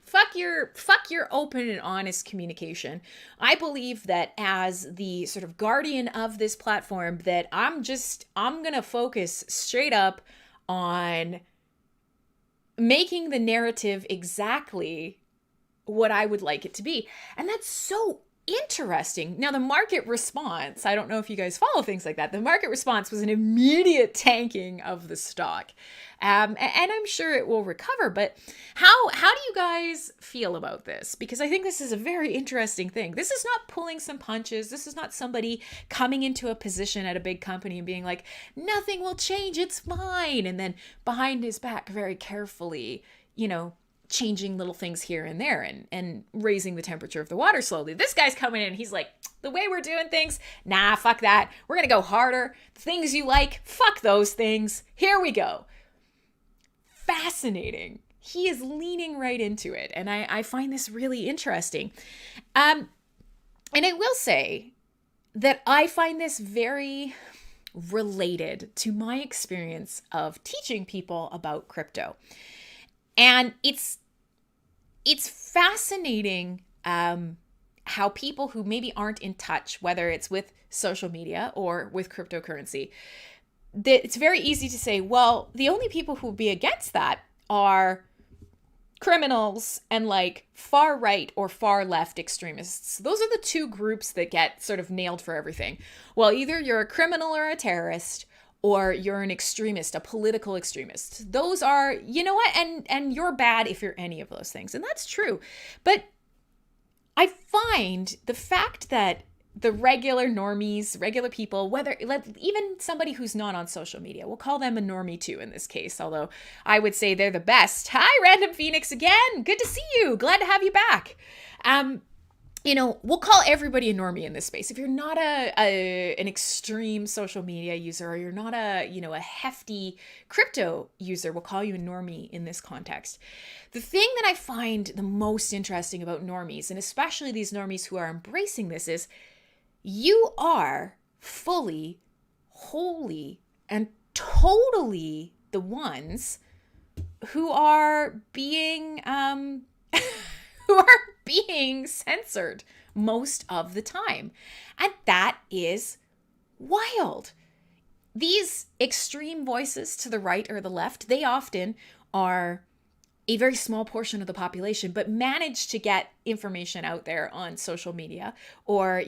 fuck your open and honest communication. I believe that as the sort of guardian of this platform, that I'm going to focus straight up on making the narrative exactly what I would like it to be. And that's so interesting. Now, the market response, I don't know if you guys follow things like that. The market response was an immediate tanking of the stock. And I'm sure it will recover. But how do you guys feel about this? Because I think this is a very interesting thing. This is not pulling some punches. This is not somebody coming into a position at a big company and being like, nothing will change, it's fine. And then behind his back, very carefully, changing little things here and there and raising the temperature of the water slowly. This guy's coming in and he's like, the way we're doing things, nah, fuck that. We're going to go harder. The things you like, fuck those things. Here we go. Fascinating. He is leaning right into it. And I find this really interesting. And I will say that I find this very related to my experience of teaching people about crypto. And it's fascinating how people who maybe aren't in touch, whether it's with social media or with cryptocurrency, that it's very easy to say, well, the only people who will be against that are criminals and like far right or far left extremists. Those are the two groups that get sort of nailed for everything. Well, either you're a criminal or a terrorist, or you're an extremist, a political extremist. Those are, you know what? And you're bad if you're any of those things. And that's true. But I find the fact that the regular normies, regular people, even somebody who's not on social media, we'll call them a normie too in this case, although I would say they're the best. Hi, Random Phoenix again. Good to see you. Glad to have you back. We'll call everybody a normie in this space. If you're not an extreme social media user, or you're not a hefty crypto user, we'll call you a normie in this context. The thing that I find the most interesting about normies, and especially these normies who are embracing this, is you are fully, wholly, and totally the ones who are being being censored most of the time. And that is wild. These extreme voices to the right or the left, they often are a very small portion of the population, but manage to get information out there on social media or,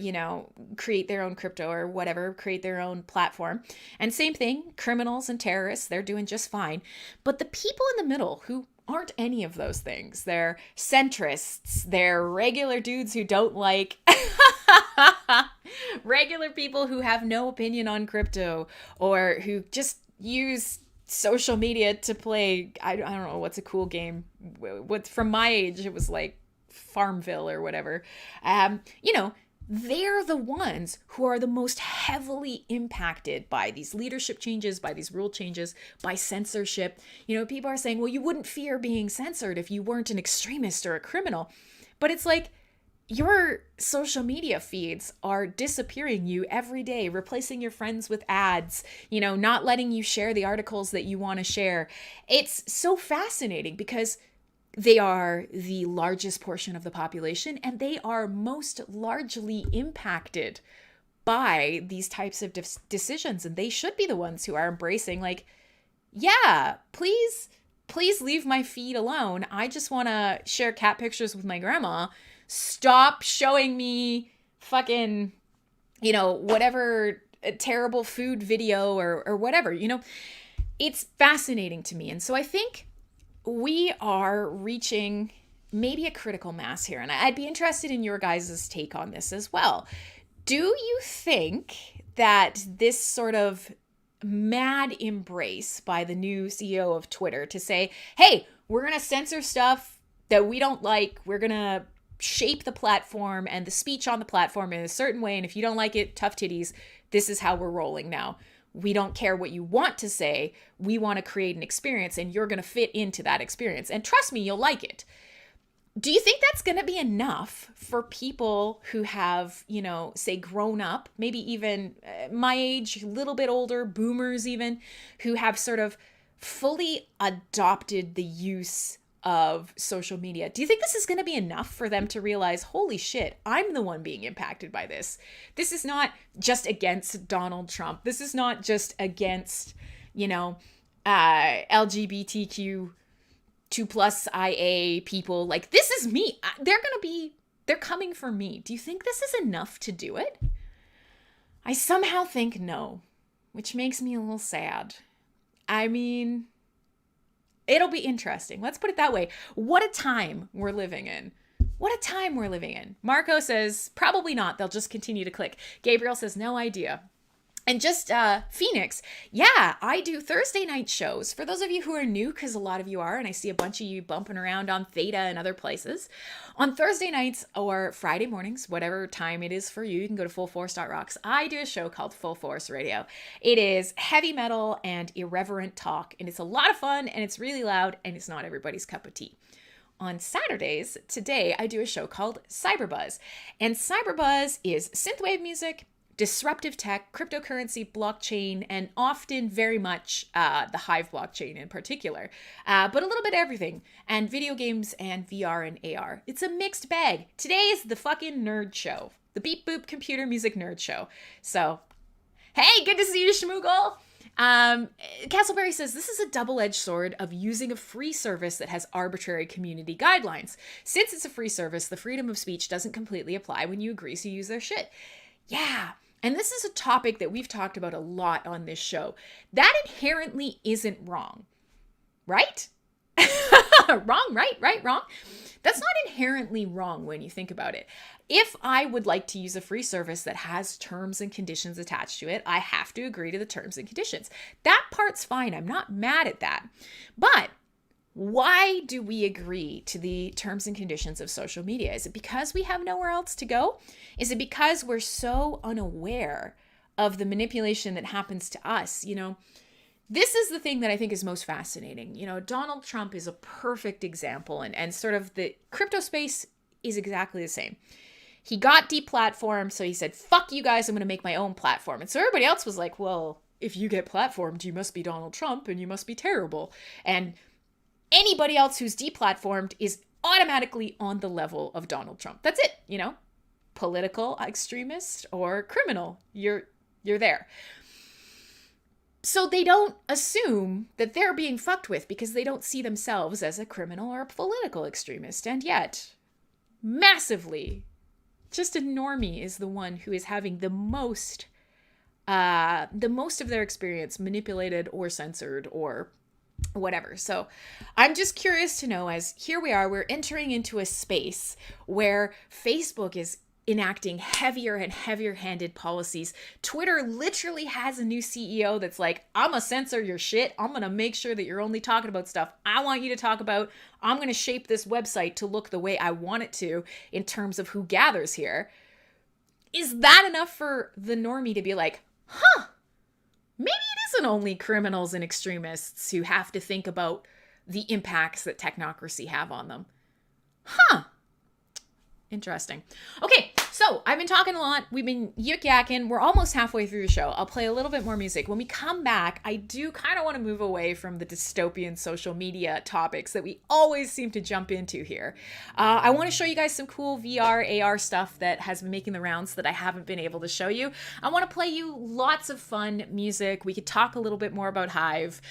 create their own crypto or whatever, create their own platform. And same thing, criminals and terrorists, they're doing just fine. But the people in the middle who aren't any of those things, they're centrists, they're regular dudes who don't like regular people who have no opinion on crypto or who just use social media to play, I don't know, what's a cool game? What from my age, it was like Farmville or whatever. They're the ones who are the most heavily impacted by these leadership changes, by these rule changes, by censorship. People are saying, well, you wouldn't fear being censored if you weren't an extremist or a criminal. But it's like, your social media feeds are disappearing you every day, replacing your friends with ads, not letting you share the articles that you want to share. It's so fascinating because they are the largest portion of the population and they are most largely impacted by these types of decisions. And they should be the ones who are embracing like, yeah, please leave my feed alone. I just want to share cat pictures with my grandma. Stop showing me fucking, whatever terrible food video or whatever, It's fascinating to me. And so I think we are reaching maybe a critical mass here. And I'd be interested in your guys' take on this as well. Do you think that this sort of mad embrace by the new CEO of Twitter to say, hey, we're going to censor stuff that we don't like, we're going to shape the platform and the speech on the platform in a certain way, and if you don't like it, tough titties, this is how we're rolling now. We don't care what you want to say. We want to create an experience and you're going to fit into that experience. And trust me, you'll like it. Do you think that's going to be enough for people who have, say grown up, maybe even my age, a little bit older, boomers even, who have sort of fully adopted the use of social media? Do you think this is going to be enough for them to realize, holy shit, I'm the one being impacted by this? This is not just against Donald Trump. This is not just against, LGBTQ 2+ IA people. Like, this is me. They're coming for me. Do you think this is enough to do it? I somehow think no, which makes me a little sad. I mean, it'll be interesting. Let's put it that way. What a time we're living in. What a time we're living in. Marco says, probably not. They'll just continue to click. Gabriel says, no idea. And just Phoenix, yeah, I do Thursday night shows. For those of you who are new, because a lot of you are, and I see a bunch of you bumping around on Theta and other places. On Thursday nights or Friday mornings, whatever time it is for you, you can go to fullforce.rocks. I do a show called Full Force Radio. It is heavy metal and irreverent talk, and it's a lot of fun, and it's really loud, and it's not everybody's cup of tea. On Saturdays, today, I do a show called CyberBuzz. And CyberBuzz is synthwave music, disruptive tech, cryptocurrency, blockchain, and often very much the Hive blockchain in particular, but a little bit of everything, and video games and VR and AR. It's a mixed bag. Today is the fucking nerd show, the beep boop computer music nerd show. So, hey, good to see you, Schmoogle. Castleberry says, this is a double-edged sword of using a free service that has arbitrary community guidelines. Since it's a free service, the freedom of speech doesn't completely apply when you agree to use their shit. Yeah. And this is a topic that we've talked about a lot on this show. That inherently isn't wrong, right? Wrong, right, wrong. That's not inherently wrong when you think about it. If I would like to use a free service that has terms and conditions attached to it, I have to agree to the terms and conditions. That part's fine. I'm not mad at that. But why do we agree to the terms and conditions of social media? Is it because we have nowhere else to go? Is it because we're so unaware of the manipulation that happens to us? This is the thing that I think is most fascinating. Donald Trump is a perfect example, and sort of the crypto space is exactly the same. He got deplatformed, so he said, fuck you guys, I'm going to make my own platform. And so everybody else was like, well, if you get platformed, you must be Donald Trump and you must be terrible. And anybody else who's deplatformed is automatically on the level of Donald Trump. That's it, political extremist or criminal. You're there. So they don't assume that they're being fucked with because they don't see themselves as a criminal or a political extremist. And yet, massively, just a normie is the one who is having the most of their experience manipulated or censored or whatever. So I'm just curious to know, as here we are, we're entering into a space where Facebook is enacting heavier and heavier handed policies. Twitter literally has a new CEO that's like, I'm gonna censor your shit. I'm gonna make sure that you're only talking about stuff I want you to talk about. I'm gonna shape this website to look the way I want it to in terms of who gathers here. Is that enough for the normie to be like, maybe it isn't only criminals and extremists who have to think about the impacts that technocracy have on them? Interesting. Okay, so I've been talking a lot. We've been yik-yakking. We're almost halfway through the show. I'll play a little bit more music. When we come back, I do kind of want to move away from the dystopian social media topics that we always seem to jump into here. I want to show you guys some cool VR, AR stuff that has been making the rounds that I haven't been able to show you. I want to play you lots of fun music. We could talk a little bit more about Hive.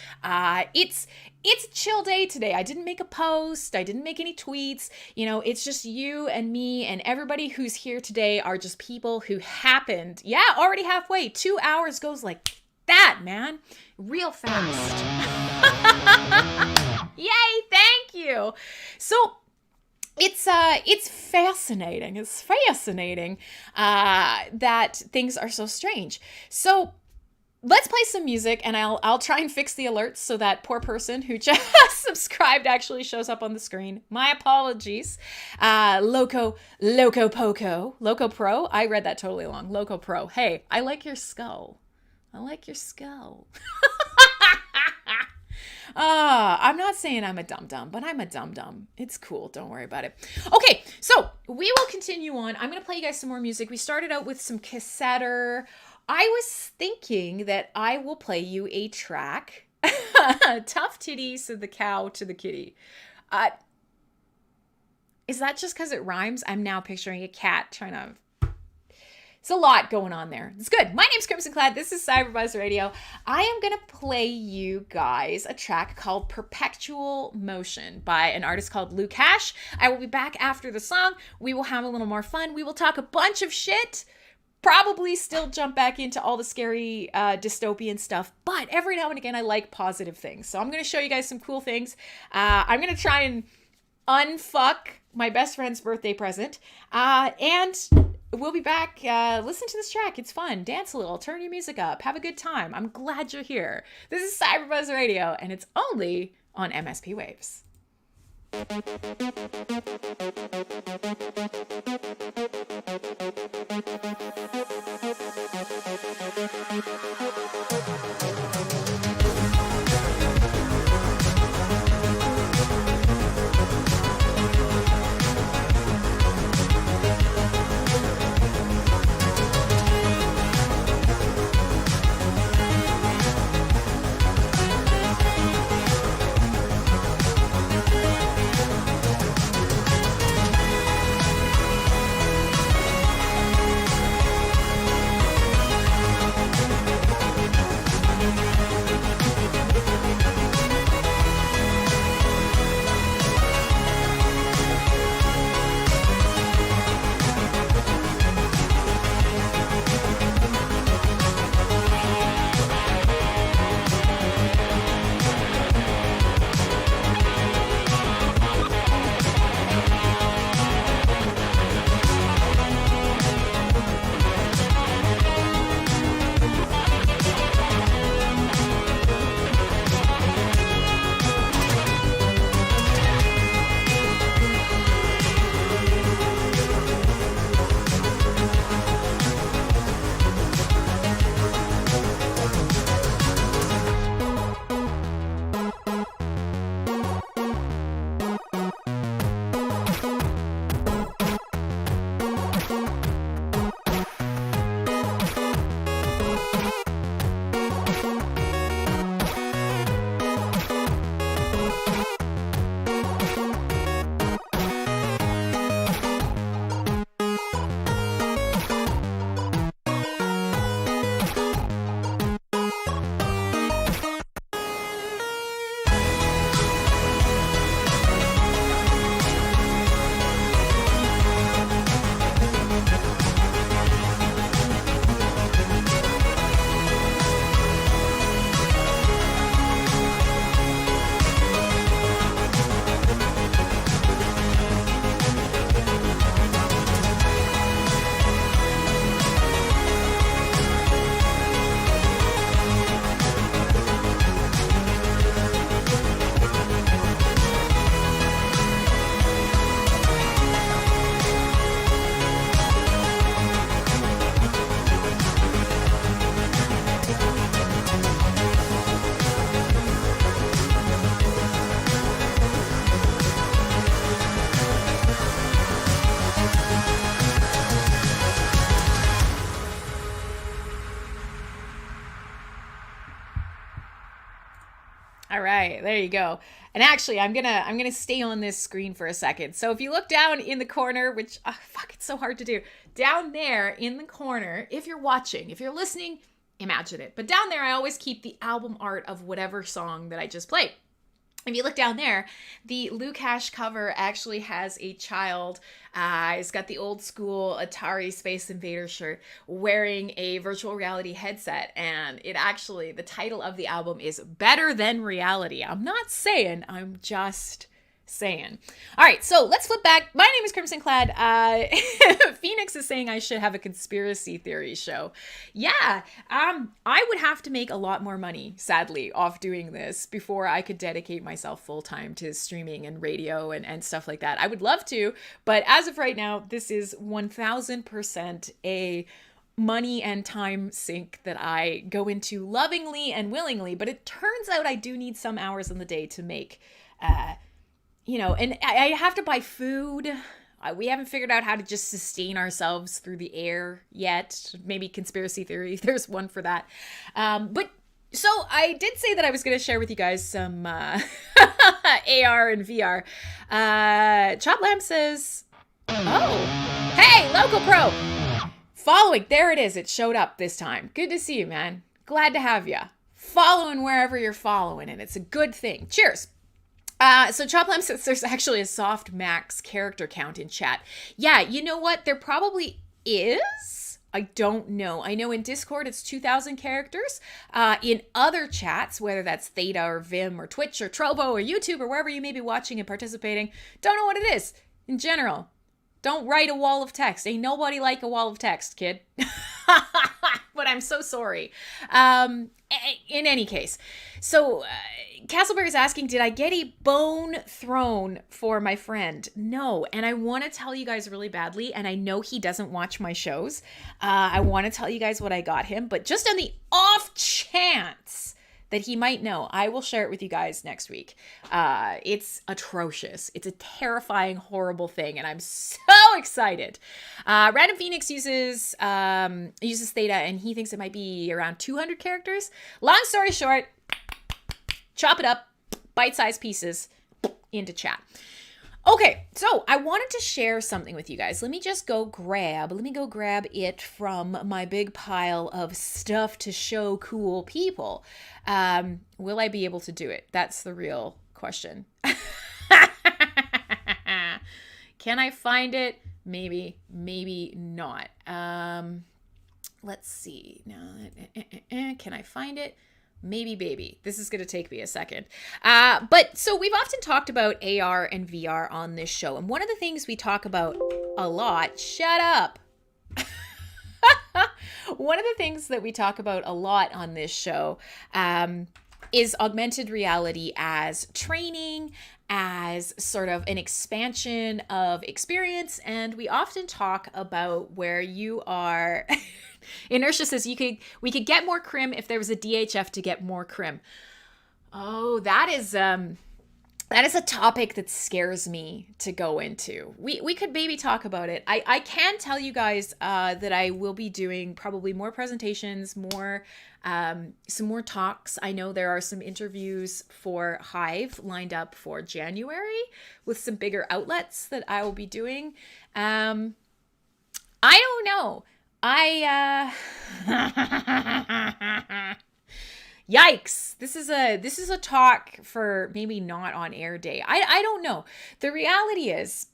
It's a chill day today. I didn't make a post. I didn't make any tweets. You know, it's just you and me, and everybody who's here today are just people who happened. Yeah, already halfway. 2 hours goes like that, man. Real fast. Yay, thank you. So it's fascinating. It's fascinating that things are so strange. So let's play some music, and I'll try and fix the alerts so that poor person who just subscribed actually shows up on the screen. My apologies. Loco Pro. I read that totally wrong. Loco Pro. Hey, I like your skull. I'm not saying I'm a dum-dum, but I'm a dum-dum. It's cool. Don't worry about it. Okay, so we will continue on. I'm going to play you guys some more music. We started out with some cassetter. I was thinking that I will play you a track. Tough titties of the cow to the kitty. Is that just because it rhymes? I'm now picturing a cat trying to... It's a lot going on there. It's good. My name's Crimson Clad. This is CyberBuzz Radio. I am going to play you guys a track called Perpetual Motion by an artist called Luke Hash. I will be back after the song. We will have a little more fun. We will talk a bunch of shit. Probably still jump back into all the scary dystopian stuff, but every now and again I like positive things. So I'm going to show you guys some cool things. I'm going to try and unfuck my best friend's birthday present. And we'll be back. Listen to this track. It's fun. Dance a little. Turn your music up. Have a good time. I'm glad you're here. This is CyberBuzz Radio, and it's only on MSP Waves. All right, there you go. And actually, I'm gonna stay on this screen for a second. So if you look down in the corner, which fuck, it's so hard to do. Down there in the corner, if you're watching, if you're listening, imagine it. But down there, I always keep the album art of whatever song that I just played. If you look down there, the Lukash cover actually has a child. He's got the old school Atari Space Invader shirt wearing a virtual reality headset. And it actually, the title of the album is Better Than Reality. I'm not saying, I'm just saying. All right, so let's flip back. My name is Crimson Clad. Phoenix is saying I should have a conspiracy theory show. Yeah, I would have to make a lot more money, sadly, off doing this before I could dedicate myself full time to streaming and radio and stuff like that. I would love to, but as of right now, this is 1000% a money and time sink that I go into lovingly and willingly. But it turns out I do need some hours in the day to make and I have to buy food. We haven't figured out how to just sustain ourselves through the air yet. Maybe conspiracy theory, there's one for that. But so I did say that I was going to share with you guys some AR and VR. Chop Lamb says, oh, hey, Local Pro. Following, there it is. It showed up this time. Good to see you, man. Glad to have you. Following wherever you're following, and it's a good thing. Cheers. So Choplam says there's actually a soft max character count in chat. Yeah, you know what? There probably is. I don't know. I know in Discord it's 2,000 characters. In other chats, whether that's Theta or Vim or Twitch or Trovo or YouTube or wherever you may be watching and participating, don't know what it is. In general, don't write a wall of text. Ain't nobody like a wall of text, kid. But I'm so sorry. In any case, so Castleberg is asking, did I get a bone thrown for my friend? No, and I want to tell you guys really badly, and I know he doesn't watch my shows. I want to tell you guys what I got him, but just on the off chance that he might know, I will share it with you guys next week. It's atrocious. It's a terrifying, horrible thing, and I'm so excited. Random Phoenix uses Theta, and he thinks it might be around 200 characters. Long story short, chop it up, bite-sized pieces, into chat. Okay, so I wanted to share something with you guys. Let me go grab it from my big pile of stuff to show cool people. Will I be able to do it? That's the real question. Can I find it? Maybe, maybe not. Let's see. No, can I find it? Maybe, baby. This is going to take me a second. But so we've often talked about AR and VR on this show. And one of the things we talk about a lot, shut up. One of the things that we talk about a lot on this show is augmented reality as training, as sort of an expansion of experience. And we often talk about where you are... Inertia says we could get more crim if there was a DHF to get more crim. Oh, that is a topic that scares me to go into. We could maybe talk about it. I can tell you guys that I will be doing probably more presentations, some more talks. I know there are some interviews for Hive lined up for January with some bigger outlets that I will be doing. I don't know. Yikes. This is a talk for maybe not on air day. I don't know. The reality is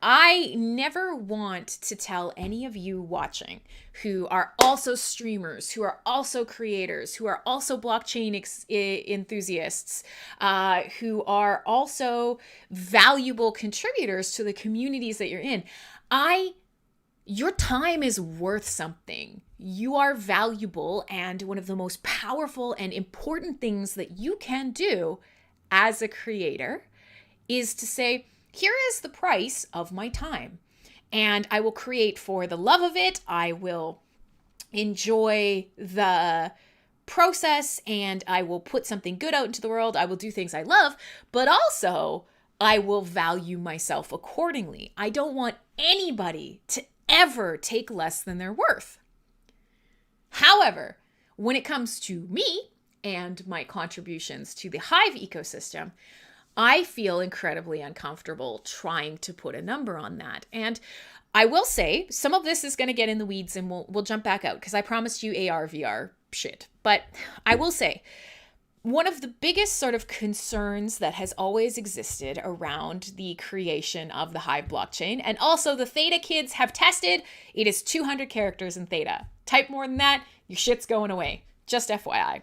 I never want to tell any of you watching who are also streamers, who are also creators, who are also blockchain enthusiasts, who are also valuable contributors to the communities that you're in. Your time is worth something. You are valuable, and one of the most powerful and important things that you can do as a creator is to say, here is the price of my time, and I will create for the love of it. I will enjoy the process, and I will put something good out into the world. I will do things I love, but also I will value myself accordingly. I don't want anybody to ever take less than they're worth. However, when it comes to me and my contributions to the Hive ecosystem, I feel incredibly uncomfortable trying to put a number on that. And I will say some of this is going to get in the weeds, and we'll jump back out because I promised you AR, VR shit. But I will say one of the biggest sort of concerns that has always existed around the creation of the Hive blockchain, and also the Theta kids have tested, it is 200 characters in Theta. Type more than that, your shit's going away. Just FYI.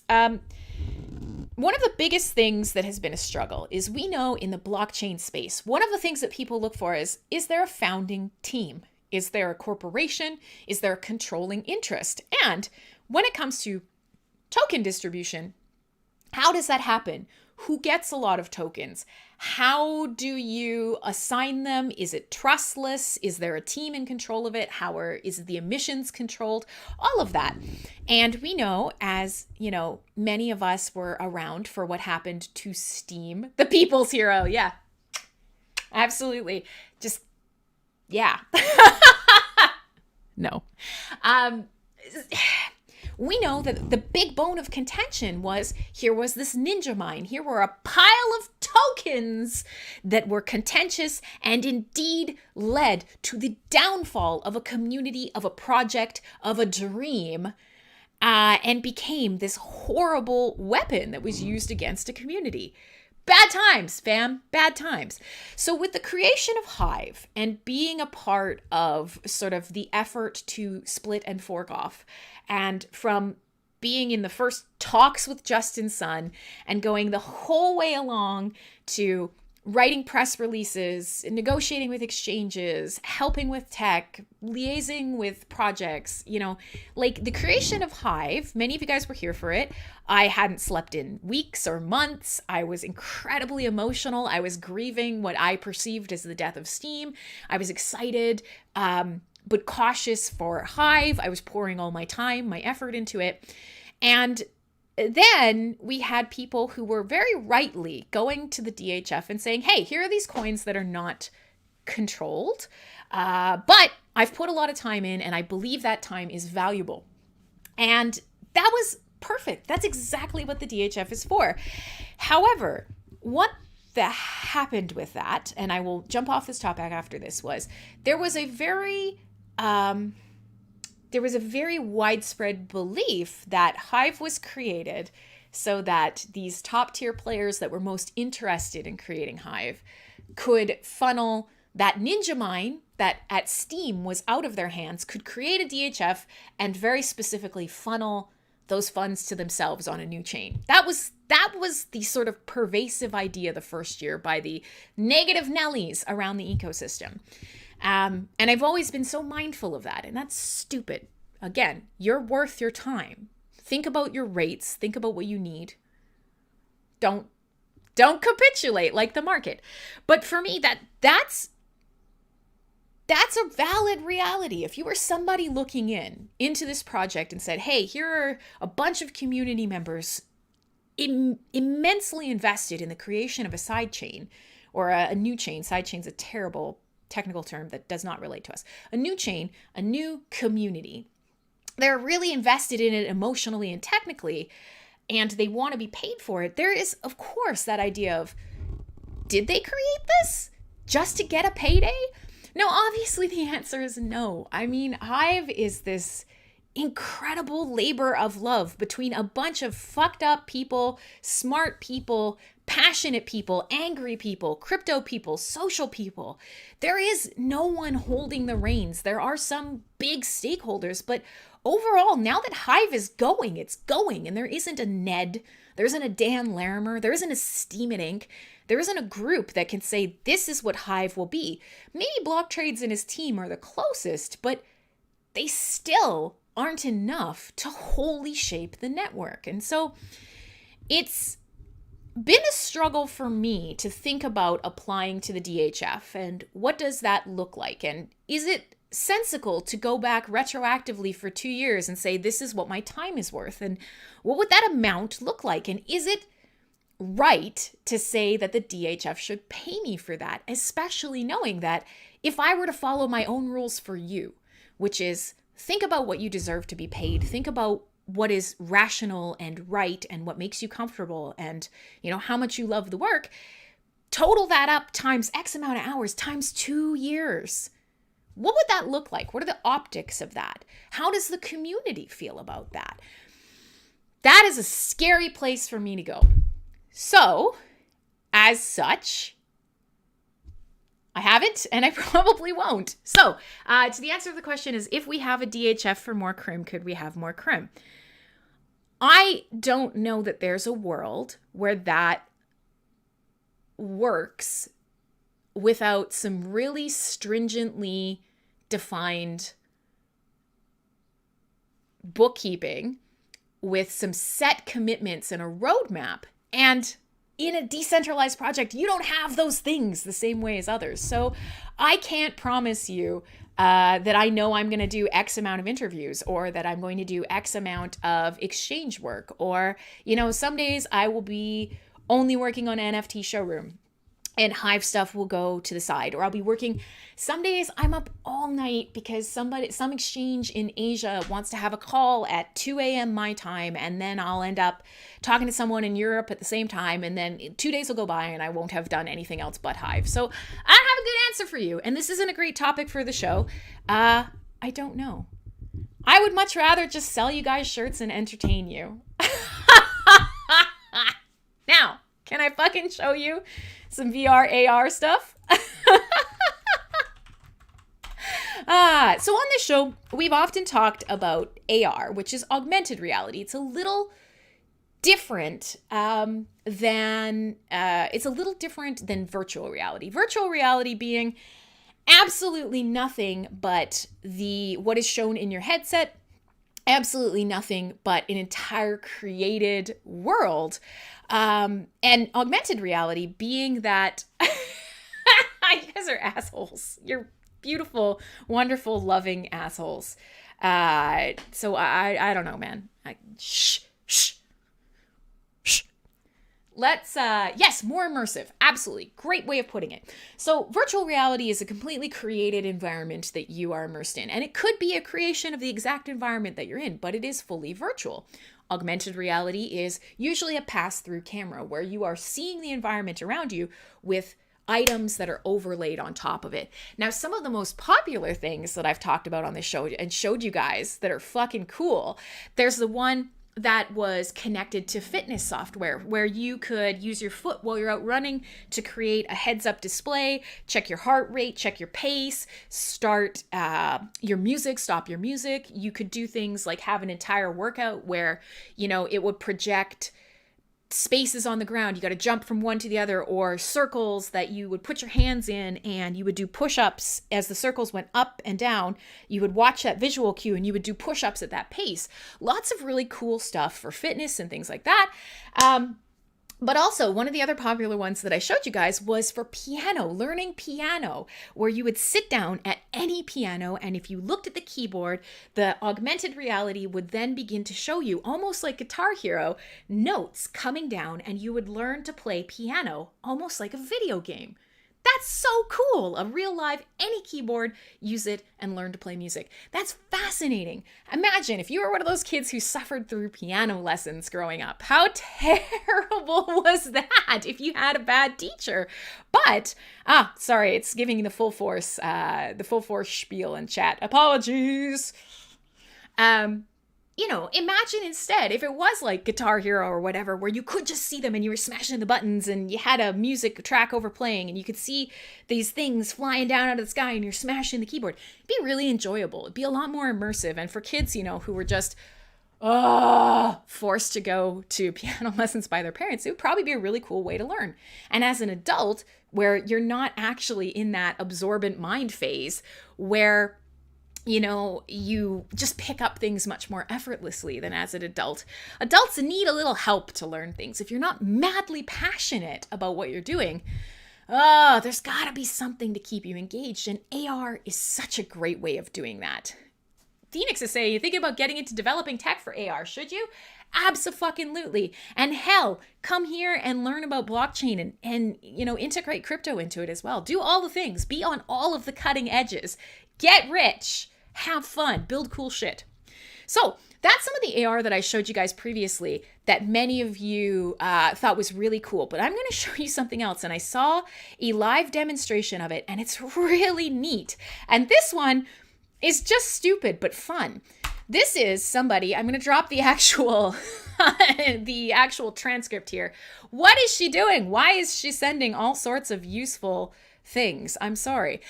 One of the biggest things that has been a struggle is we know in the blockchain space, one of the things that people look for is there a founding team? Is there a corporation? Is there a controlling interest? And when it comes to token distribution, how does that happen? Who gets a lot of tokens? How do you assign them? Is it trustless? Is there a team in control of it? Is the emissions controlled? All of that. And we know, as you know, many of us were around for what happened to Steam, the people's hero. Yeah, absolutely. Just, yeah. No. We know that the big bone of contention was, here was this ninja mine. Here were a pile of tokens that were contentious and indeed led to the downfall of a community, of a project, of a dream, and became this horrible weapon that was used against a community. Bad times, fam. Bad times. So with the creation of Hive and being a part of sort of the effort to split and fork off, and from being in the first talks with Justin Sun and going the whole way along to writing press releases, negotiating with exchanges, helping with tech, liaising with projects, you know, like the creation of Hive, many of you guys were here for it. I hadn't slept in weeks or months. I was incredibly emotional. I was grieving what I perceived as the death of Steam. I was excited, but cautious for Hive. I was pouring all my time, my effort into it. And then we had people who were very rightly going to the DHF and saying, hey, here are these coins that are not controlled, but I've put a lot of time in and I believe that time is valuable. And that was perfect. That's exactly what the DHF is for. However, what that happened with that, and I will jump off this topic after this, was there was a very widespread belief that Hive was created so that these top tier players that were most interested in creating Hive could funnel that ninja mine that at Steam was out of their hands, could create a DHF and very specifically funnel those funds to themselves on a new chain. That was the sort of pervasive idea the first year by the negative Nellies around the ecosystem. And I've always been so mindful of that, and that's stupid. Again, you're worth your time. Think about your rates. Think about what you need. Don't capitulate like the market. But for me, that's a valid reality. If you were somebody looking into this project and said, hey, here are a bunch of community members immensely invested in the creation of a sidechain or a new chain. Sidechain's a terrible technical term that does not relate to us. A new chain, a new community. They're really invested in it emotionally and technically, and they want to be paid for it. There is, of course, that idea of, did they create this just to get a payday? No, obviously the answer is no. I mean, Hive is this incredible labor of love between a bunch of fucked up people, smart people, passionate people, angry people, crypto people, social people. There is no one holding the reins. There are some big stakeholders, but overall, now that Hive is going, it's going, and there isn't a Ned, there isn't a Dan Larimer, there isn't a Steam and Inc., there isn't a group that can say, this is what Hive will be. Maybe Blocktrades and his team are the closest, but they still aren't enough to wholly shape the network. And so it's been a struggle for me to think about applying to the DHF and what does that look like? And is it sensible to go back retroactively for 2 years and say, this is what my time is worth? And what would that amount look like? And is it right to say that the DHF should pay me for that? Especially knowing that if I were to follow my own rules for you, which is think about what you deserve to be paid, think about what is rational and right and what makes you comfortable and, how much you love the work, total that up times X amount of hours times 2 years. What would that look like? What are the optics of that? How does the community feel about that? That is a scary place for me to go. So, as such, I haven't, and I probably won't. So, to the answer to the question is, if we have a DHF for more crim, could we have more crim? I don't know that there's a world where that works without some really stringently defined bookkeeping with some set commitments and a roadmap. And in a decentralized project, you don't have those things the same way as others. So I can't promise you that I know I'm going to do X amount of interviews, or that I'm going to do X amount of exchange work, or, some days I will be only working on NFT showroom and Hive stuff will go to the side, or I'll be working. Some days I'm up all night because some exchange in Asia wants to have a call at 2 a.m. my time, and then I'll end up talking to someone in Europe at the same time, and then 2 days will go by and I won't have done anything else but Hive. So I don't have a good answer for you, and this isn't a great topic for the show. I don't know. I would much rather just sell you guys shirts and entertain you. Now, can I fucking show you some VR, AR stuff? So on this show, we've often talked about AR, which is augmented reality. It's a little different than virtual reality. Virtual reality being absolutely nothing but what is shown in your headset, absolutely nothing but an entire created world. And augmented reality being that you guys are assholes. You're beautiful, wonderful, loving assholes. So I don't know, man. Shh. Let's, yes, more immersive. Absolutely. Great way of putting it. So virtual reality is a completely created environment that you are immersed in. And it could be a creation of the exact environment that you're in, but it is fully virtual. Augmented reality is usually a pass-through camera where you are seeing the environment around you with items that are overlaid on top of it. Now, some of the most popular things that I've talked about on this show and showed you guys that are fucking cool, there's the one that was connected to fitness software where you could use your foot while you're out running to create a heads-up display, check your heart rate, check your pace, start your music, stop your music. You could do things like have an entire workout where, it would project spaces on the ground. You got to jump from one to the other, or circles that you would put your hands in and you would do push-ups as the circles went up and down. You would watch that visual cue and you would do push-ups at that pace. Lots of really cool stuff for fitness and things like that. But also, one of the other popular ones that I showed you guys was for piano, learning piano, where you would sit down at any piano, and if you looked at the keyboard, the augmented reality would then begin to show you, almost like Guitar Hero, notes coming down, and you would learn to play piano, almost like a video game. That's so cool. A real live, any keyboard, use it and learn to play music. That's fascinating. Imagine if you were one of those kids who suffered through piano lessons growing up. How terrible was that if you had a bad teacher? But, sorry, it's giving the full force spiel in chat. Apologies. Imagine instead if it was like Guitar Hero or whatever, where you could just see them and you were smashing the buttons and you had a music track overplaying and you could see these things flying down out of the sky and you're smashing the keyboard. It'd be really enjoyable. It'd be a lot more immersive. And for kids, who were just forced to go to piano lessons by their parents, it would probably be a really cool way to learn. And as an adult, where you're not actually in that absorbent mind phase where you just pick up things much more effortlessly than as an adult. Adults need a little help to learn things. If you're not madly passionate about what you're doing, there's gotta be something to keep you engaged. And AR is such a great way of doing that. Phoenix is saying, you thinking about getting into developing tech for AR, should you? Abso-fucking-lutely. And hell, come here and learn about blockchain and integrate crypto into it as well. Do all the things. Be on all of the cutting edges. Get rich. Have fun. Build cool shit. So that's some of the AR that I showed you guys previously that many of you thought was really cool. But I'm going to show you something else. And I saw a live demonstration of it, and it's really neat. And this one is just stupid, but fun. This is somebody, I'm going to drop the actual the actual transcript here. What is she doing? Why is she sending all sorts of useful things? I'm sorry.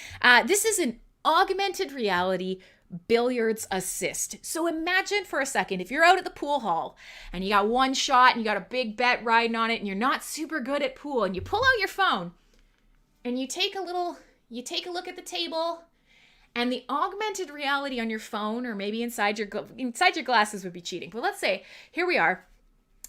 This is an augmented reality billiards assist. So imagine for a second, if you're out at the pool hall and you got one shot and you got a big bet riding on it and you're not super good at pool, and you pull out your phone and you take a look at the table, and the augmented reality on your phone, or maybe inside your glasses would be cheating. But let's say, here we are,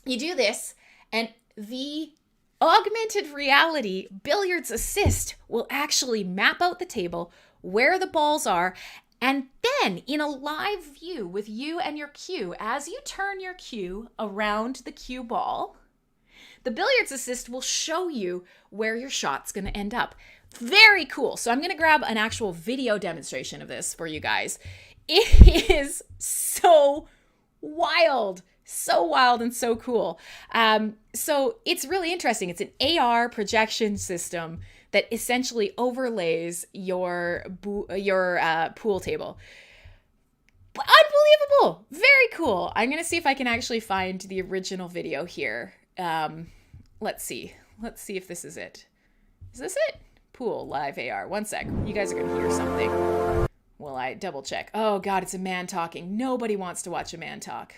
you do this, and the augmented reality billiards assist will actually map out the table, where the balls are, and then in a live view with you and your cue, as you turn your cue around the cue ball, the billiards assist will show you where your shot's going to end up. Very cool. So I'm going to grab an actual video demonstration of this for you guys. It is so wild and so cool. So it's really interesting. It's an AR projection system that essentially overlays your pool table. Unbelievable. Very cool. I'm going to see if I can actually find the original video here. Let's see. Let's see if this is it. Is this it? Pool live AR. One sec. You guys are going to hear something. Will I double check? Oh God, it's a man talking. Nobody wants to watch a man talk.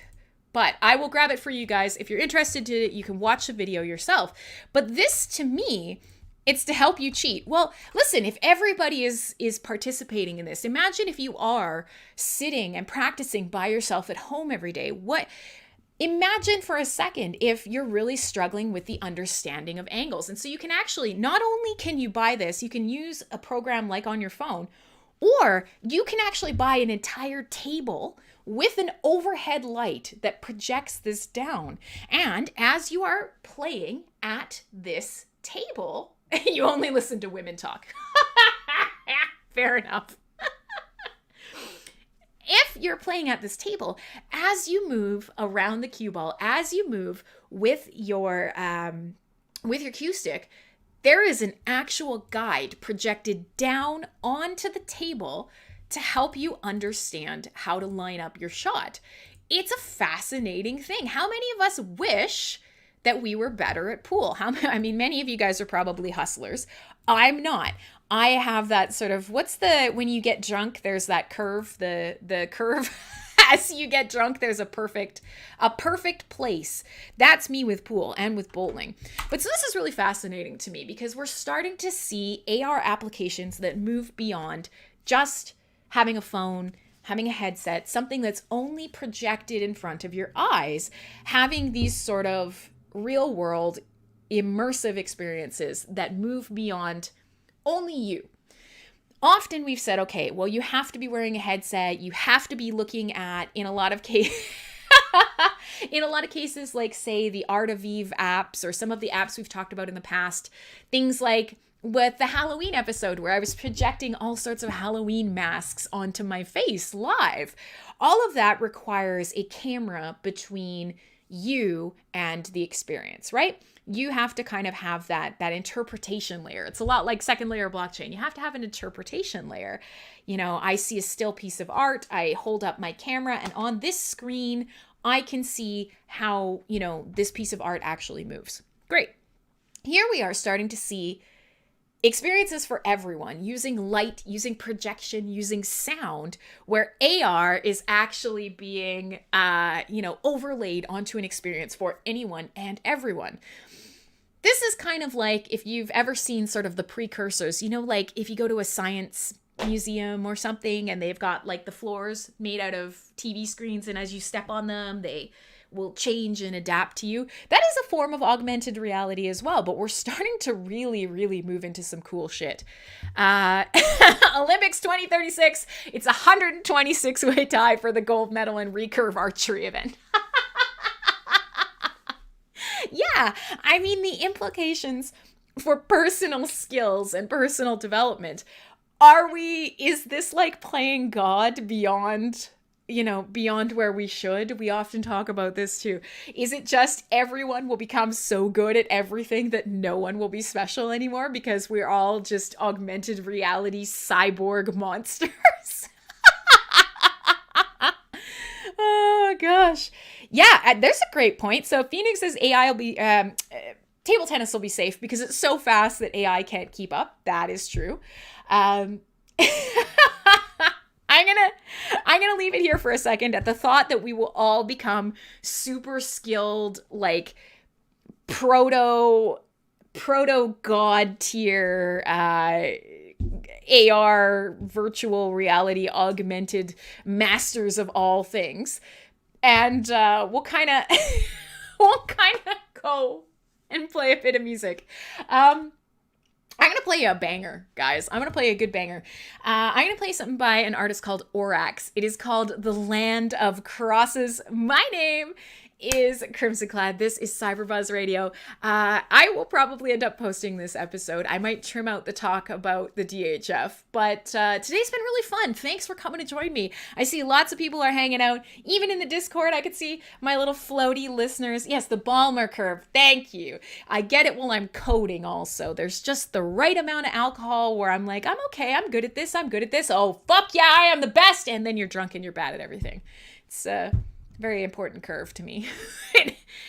But I will grab it for you guys. If you're interested you can watch the video yourself. But this, to me, it's to help you cheat. Well, listen, if everybody is participating in this, imagine if you are sitting and practicing by yourself at home every day. Imagine for a second if you're really struggling with the understanding of angles. And so you can actually, not only can you buy this, you can use a program like on your phone, or you can actually buy an entire table with an overhead light that projects this down. And as you are playing at this table, you only listen to women talk. Fair enough. If you're playing at this table, as you move around the cue ball, as you move with your cue stick, there is an actual guide projected down onto the table to help you understand how to line up your shot. It's a fascinating thing. How many of us wish that we were better at pool? Many of you guys are probably hustlers. I'm not. I have that sort of, when you get drunk, there's that curve, the curve. As you get drunk, there's a perfect place. That's me with pool and with bowling. But so this is really fascinating to me because we're starting to see AR applications that move beyond just having a phone, having a headset, something that's only projected in front of your eyes, having these sort of real world immersive experiences that move beyond only you. Often we've said, okay, well, you have to be wearing a headset. You have to be looking at, in a lot of cases, like, say, the Art of Eve apps or some of the apps we've talked about in the past, things like with the Halloween episode where I was projecting all sorts of Halloween masks onto my face live. All of that requires a camera between you and the experience, right? You have to kind of have that interpretation layer. It's a lot like second layer blockchain. You have to have an interpretation layer. I see a still piece of art. I hold up my camera, and on this screen, I can see how, this piece of art actually moves. Great. Here we are starting to see experiences for everyone, using light, using projection, using sound, where AR is actually being, overlaid onto an experience for anyone and everyone. This is kind of like if you've ever seen sort of the precursors, like if you go to a science museum or something and they've got like the floors made out of TV screens, and as you step on them, they will change and adapt to you. That is a form of augmented reality as well, but we're starting to really, really move into some cool shit. Olympics 2036, it's a 126-way tie for the gold medal in recurve archery event. Yeah, the implications for personal skills and personal development. Is this like playing God beyond beyond where we should. We often talk about this too. Is it just everyone will become so good at everything that no one will be special anymore because we're all just augmented reality cyborg monsters? Oh gosh. Yeah, there's a great point. So Phoenix says AI will be table tennis will be safe because it's so fast that AI can't keep up. That is true. I'm gonna leave it here for a second at the thought that we will all become super skilled, like proto god tier AR virtual reality augmented masters of all things, and we'll kind of go and play a bit of music. I'm going to play you a banger, guys. I'm going to play a good banger. I'm going to play something by an artist called Orax. It is called The Land of Crosses. My name is Crimson Clad. This is CyberBuzz Radio. I will probably end up posting this episode. I might trim out the talk about the DHF, but today's been really fun. Thanks for coming to join me. I see lots of people are hanging out. Even in the Discord, I could see my little floaty listeners. Yes, the Balmer curve. Thank you. I get it while I'm coding also. There's just the right amount of alcohol where I'm like, I'm okay. I'm good at this. I'm good at this. Oh, fuck yeah, I am the best. And then you're drunk and you're bad at everything. It's very important curve to me.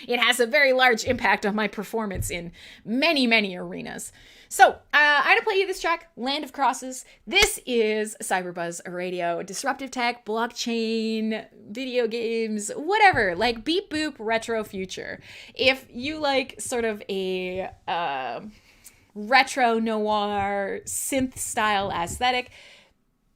It has a very large impact on my performance in many, many arenas. So I'm going to play you this track, Land of Crosses. This is CyberBuzz Radio, disruptive tech, blockchain, video games, whatever, like beep boop retro future. If you like sort of a retro noir synth style aesthetic,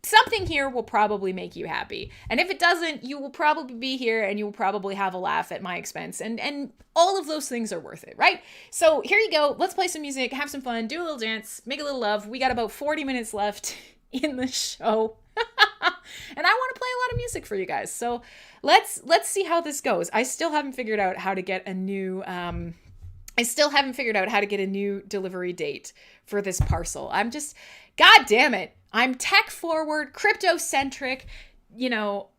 something here will probably make you happy. And if it doesn't, you will probably be here and you will probably have a laugh at my expense. And all of those things are worth it, right? So here you go. Let's play some music, have some fun, do a little dance, make a little love. We got about 40 minutes left in the show. And I want to play a lot of music for you guys. So let's see how this goes. I still haven't figured out how to get a new delivery date for this parcel. God damn it. I'm tech forward, crypto centric,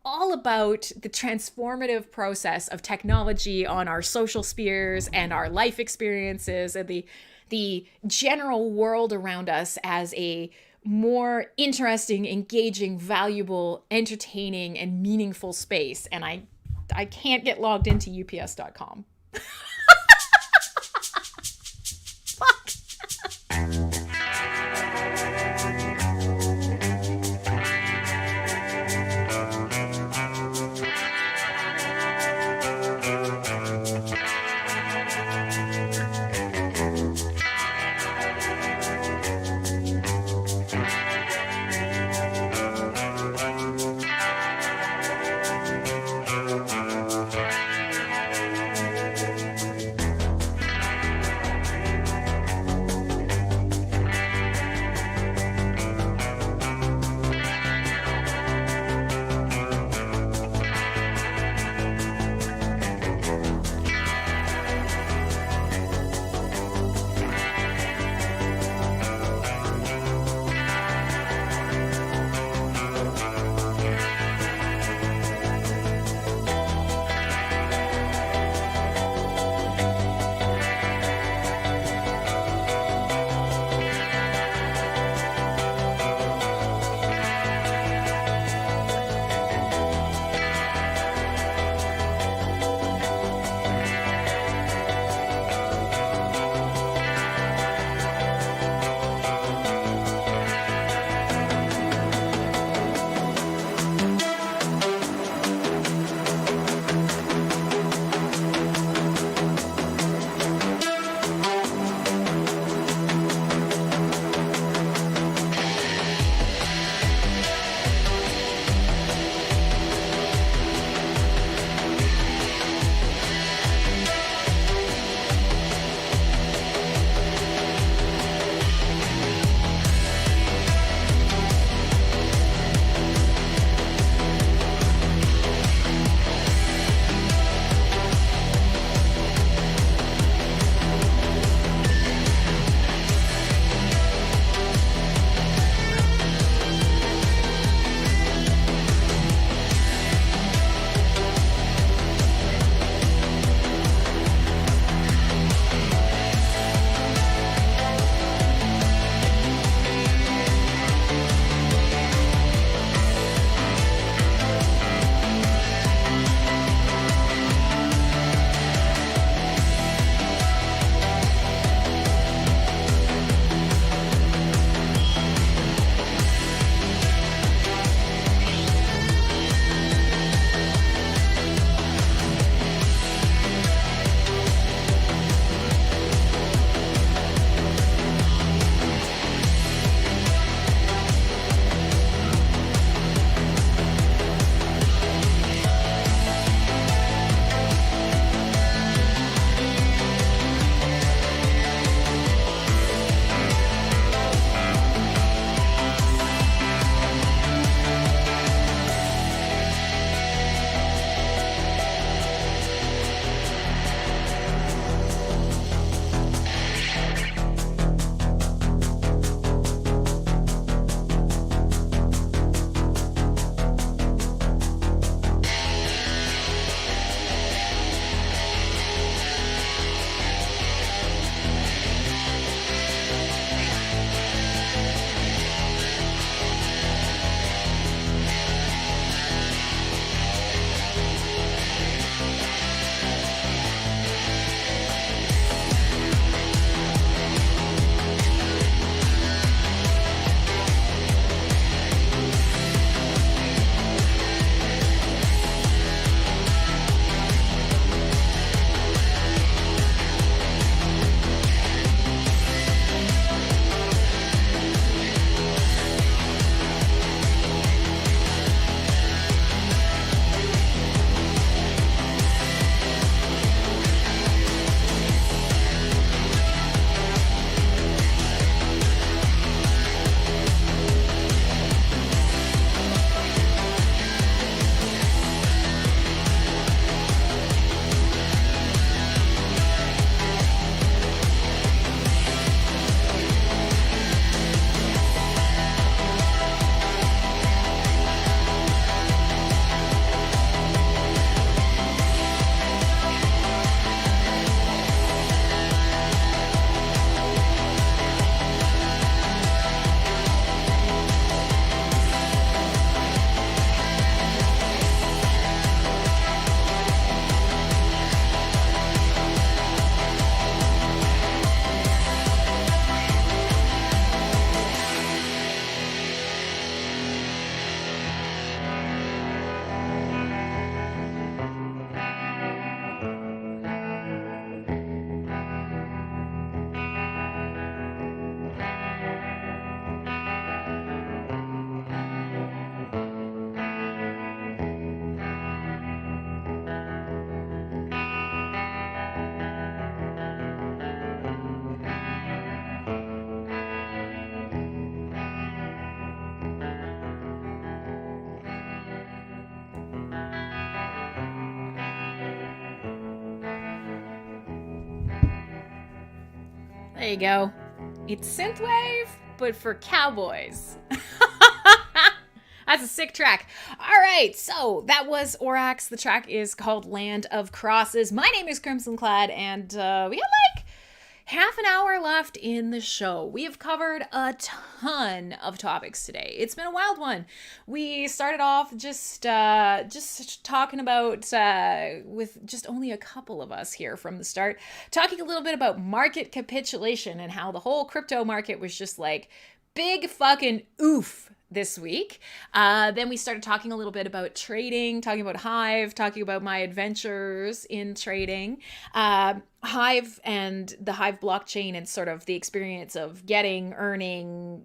all about the transformative process of technology on our social spheres and our life experiences and the general world around us as a more interesting, engaging, valuable, entertaining, and meaningful space. And I can't get logged into ups.com. There you go. It's Synthwave, but for cowboys. That's a sick track. All right, so that was Orax. The track is called Land of Crosses. My name is Crimson Clad, and we got like half an hour left in the show. We have covered a ton of topics today. It's been a wild one. We started off just talking about, with just only a couple of us here from the start, talking a little bit about market capitulation and how the whole crypto market was just like big fucking oof this week. Then we started talking a little bit about trading, talking about Hive, talking about my adventures in trading. Hive and the Hive blockchain and sort of the experience of getting, earning,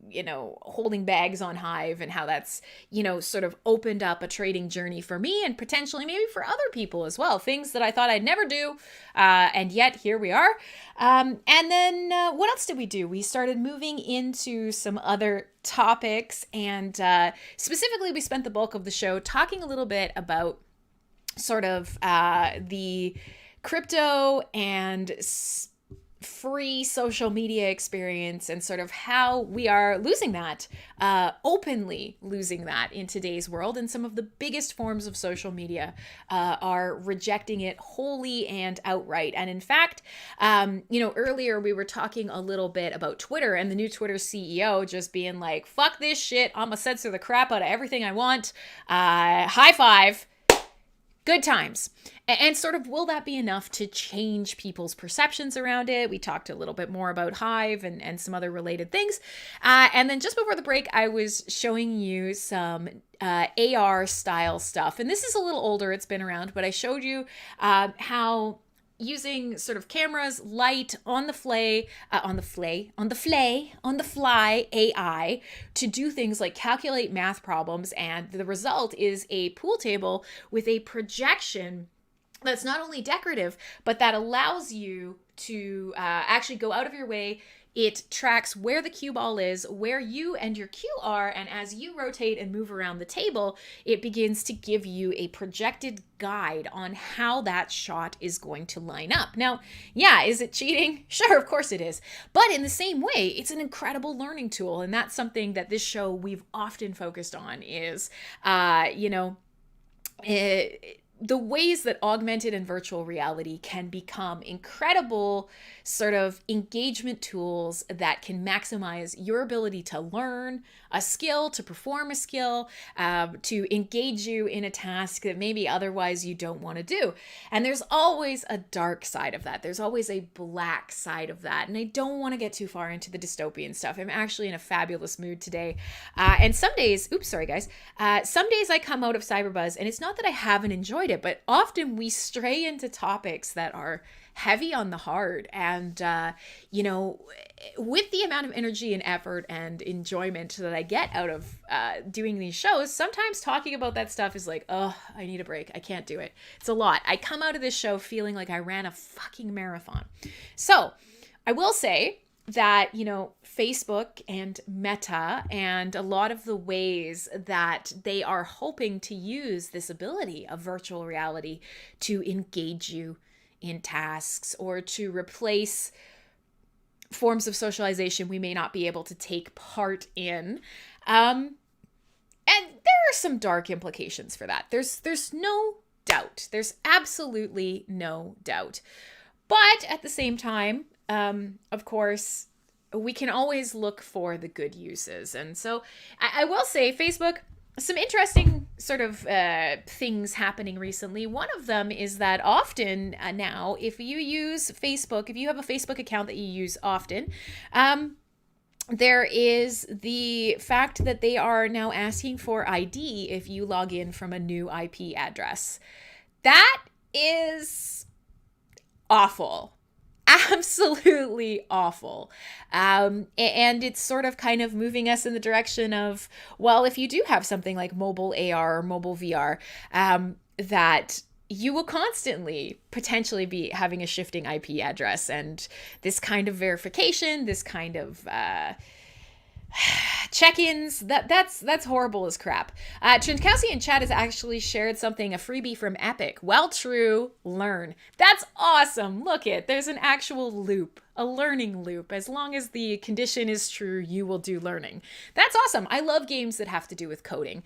holding bags on Hive and how that's, sort of opened up a trading journey for me and potentially maybe for other people as well. Things that I thought I'd never do. And yet here we are. And then what else did we do? We started moving into some other topics, and specifically we spent the bulk of the show talking a little bit about sort of the crypto and free social media experience and sort of how we are losing that, openly losing that in today's world. And some of the biggest forms of social media are rejecting it wholly and outright. And in fact, earlier we were talking a little bit about Twitter and the new Twitter CEO just being like, fuck this shit. I'm gonna censor the crap out of everything I want. High five. Good times. And sort of, will that be enough to change people's perceptions around it? We talked a little bit more about Hive and some other related things. And then just before the break, I was showing you some AR style stuff. And this is a little older, it's been around, but I showed you how using sort of cameras, light, on the fly AI to do things like calculate math problems. And the result is a pool table with a projection that's not only decorative, but that allows you to actually go out of your way. It tracks where the cue ball is, where you and your cue are, and as you rotate and move around the table, it begins to give you a projected guide on how that shot is going to line up. Now, yeah, is it cheating? Sure, of course it is. But in the same way, it's an incredible learning tool, and that's something that this show we've often focused on is, the ways that augmented and virtual reality can become incredible sort of engagement tools that can maximize your ability to learn a skill, to perform a skill, to engage you in a task that maybe otherwise you don't want to do. And there's always a dark side of that. There's always a black side of that. And I don't want to get too far into the dystopian stuff. I'm actually in a fabulous mood today. And some days, some days I come out of CyberBuzz and it's not that I haven't enjoyed it, but often we stray into topics that are heavy on the heart. And, with the amount of energy and effort and enjoyment that I get out of doing these shows, sometimes talking about that stuff is like, oh, I need a break. I can't do it. It's a lot. I come out of this show feeling like I ran a fucking marathon. So I will say that, Facebook and Meta and a lot of the ways that they are hoping to use this ability of virtual reality to engage you in tasks or to replace forms of socialization we may not be able to take part in. And there are some dark implications for that. There's no doubt. There's absolutely no doubt. But at the same time, of course, we can always look for the good uses. And so I will say Facebook, some interesting sort of things happening recently. One of them is that often now, if you use Facebook, if you have a Facebook account that you use often, there is the fact that they are now asking for ID if you log in from a new IP address. That is awful. Absolutely awful. And it's sort of kind of moving us in the direction of, well, if you do have something like mobile AR or mobile VR, that you will constantly potentially be having a shifting IP address, and this kind of verification, this kind of check-ins, that's horrible as crap. Trinkowski in chat has actually shared something, a freebie from Epic. Well, true, learn. That's awesome. Look there's an actual loop a learning loop. As long as the condition is true, you will do learning. That's awesome. I love games that have to do with coding.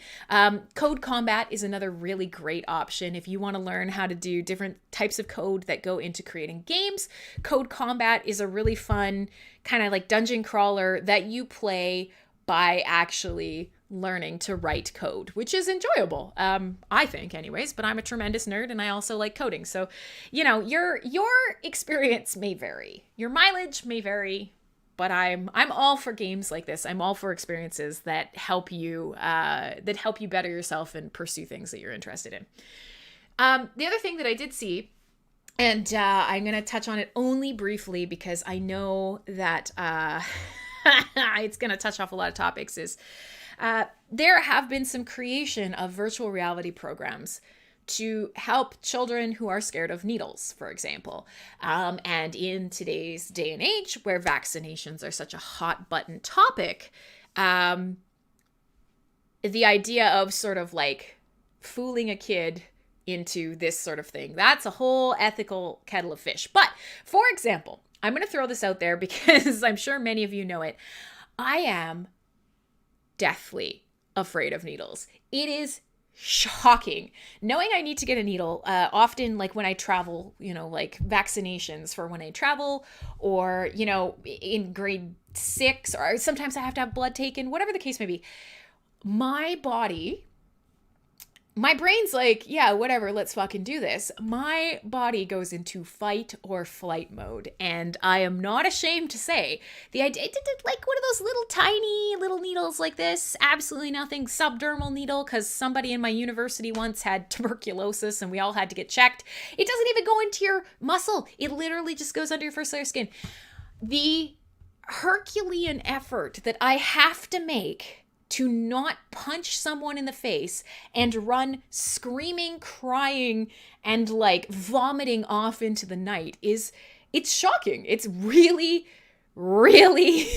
Code Combat is another really great option if you want to learn how to do different types of code that go into creating games. Code Combat is a really fun kind of like dungeon crawler that you play by actually learning to write code, which is enjoyable, I think anyways, but I'm a tremendous nerd and I also like coding. So, you know, your experience may vary, your mileage may vary, but I'm all for games like this. I'm all for experiences that help you better yourself and pursue things that you're interested in. The other thing that I did see, and I'm going to touch on it only briefly because I know that it's going to touch off a lot of topics, is there have been some creation of virtual reality programs to help children who are scared of needles, for example. And in today's day and age, where vaccinations are such a hot button topic, the idea of sort of like fooling a kid into this sort of thing, that's a whole ethical kettle of fish. But for example, I'm going to throw this out there because I'm sure many of you know it. I am deathly afraid of needles. It is shocking knowing I need to get a needle. Often, like when I travel, you know, like vaccinations for when I travel, or, you know, in grade 6, or sometimes I have to have blood taken, whatever the case may be. My brain's like, yeah, whatever, let's fucking do this. My body goes into fight or flight mode. And I am not ashamed to say the idea, like one of those little tiny little needles like this, absolutely nothing, subdermal needle, because somebody in my university once had tuberculosis and we all had to get checked. It doesn't even go into your muscle. It literally just goes under your first layer of skin. The Herculean effort that I have to make to not punch someone in the face and run screaming, crying, and like vomiting off into the night it's shocking. It's really, really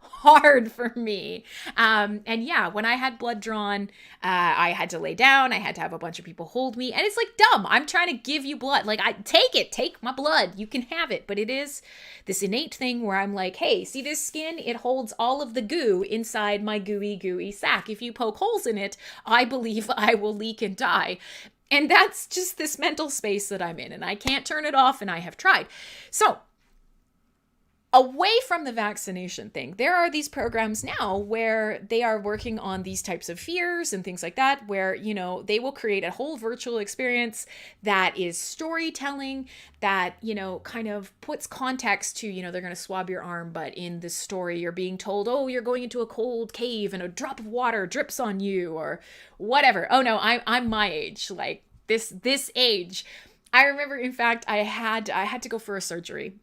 hard for me. And yeah, when I had blood drawn, I had to lay down. I had to have a bunch of people hold me. And it's like, dumb. I'm trying to give you blood. Like, take my blood. You can have it. But it is this innate thing where I'm like, hey, see this skin? It holds all of the goo inside my gooey sack. If you poke holes in it, I believe I will leak and die. And that's just this mental space that I'm in. And I can't turn it off, and I have tried. So, away from the vaccination thing, there are these programs now where they are working on these types of fears and things like that, where, you know, they will create a whole virtual experience that is storytelling, that, you know, kind of puts context to, you know, they're going to swab your arm, but in the story you're being told, oh, you're going into a cold cave and a drop of water drips on you or whatever. Oh no, I'm my age, like this age. I remember, in fact, I had to go for a surgery.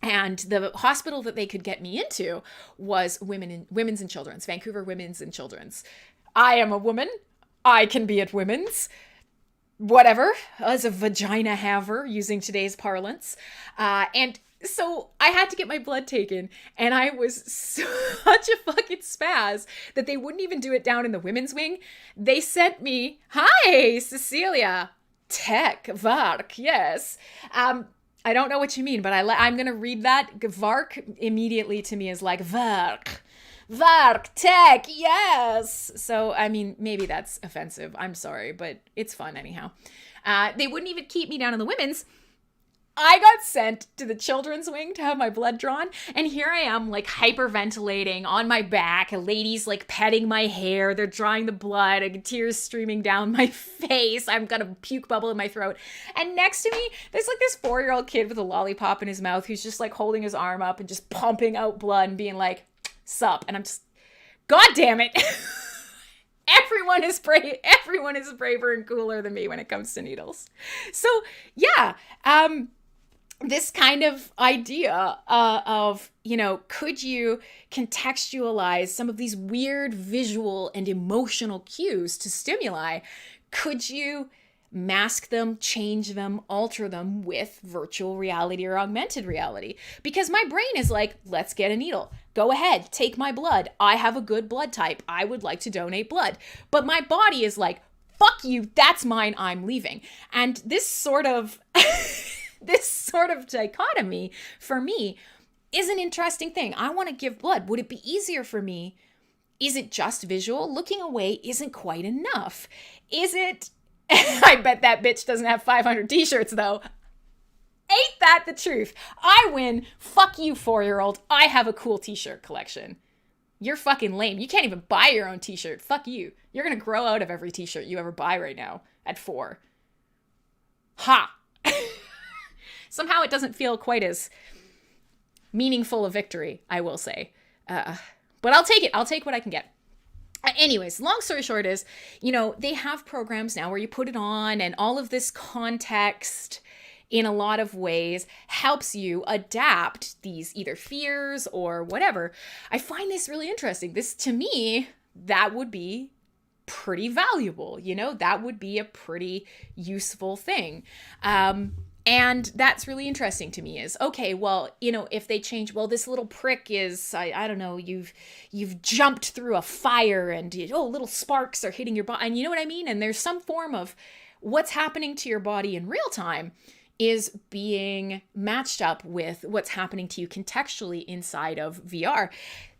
And the hospital that they could get me into was Women's and Children's, Vancouver Women's and Children's. I am a woman. I can be at Women's. Whatever, as a vagina haver, using today's parlance. And so I had to get my blood taken, and I was such a fucking spaz that they wouldn't even do it down in the women's wing. They sent me, hi, Cecilia, tech, vark, yes. I don't know what you mean, but I'm going to read that. Vark immediately to me is like, Vark, tech, yes. So, I mean, maybe that's offensive. I'm sorry, but it's fun anyhow. They wouldn't even keep me down in the women's. I got sent to the children's wing to have my blood drawn, and here I am, like, hyperventilating on my back, a lady's, like, petting my hair, they're drawing the blood, I get tears streaming down my face, I've got a puke bubble in my throat, and next to me, there's, like, this 4-year-old kid with a lollipop in his mouth who's just, like, holding his arm up and just pumping out blood and being like, sup, and I'm just, God damn it! Everyone is braver and cooler than me when it comes to needles. So, yeah, this kind of idea of, you know, could you contextualize some of these weird visual and emotional cues to stimuli? Could you mask them, change them, alter them with virtual reality or augmented reality? Because my brain is like, let's get a needle. Go ahead, take my blood. I have a good blood type. I would like to donate blood. But my body is like, fuck you, that's mine, I'm leaving. And this sort of... this sort of dichotomy, for me, is an interesting thing. I want to give blood. Would it be easier for me? Is it just visual? Looking away isn't quite enough. Is it? I bet that bitch doesn't have 500 t-shirts though. Ain't that the truth? I win. Fuck you, 4-year-old. I have a cool t-shirt collection. You're fucking lame. You can't even buy your own t-shirt. Fuck you. You're gonna grow out of every t-shirt you ever buy right now at 4. Ha! Somehow it doesn't feel quite as meaningful a victory, I will say. But I'll take it. I'll take what I can get. Anyways, long story short is, they have programs now where you put it on and all of this context in a lot of ways helps you adapt these either fears or whatever. I find this really interesting. This, to me, that would be pretty valuable. That would be a pretty useful thing. And that's really interesting to me is, okay, well, if they change, well, this little prick is, I don't know, you've jumped through a fire and, little sparks are hitting your body. And you know what I mean? And there's some form of what's happening to your body in real time is being matched up with what's happening to you contextually inside of VR.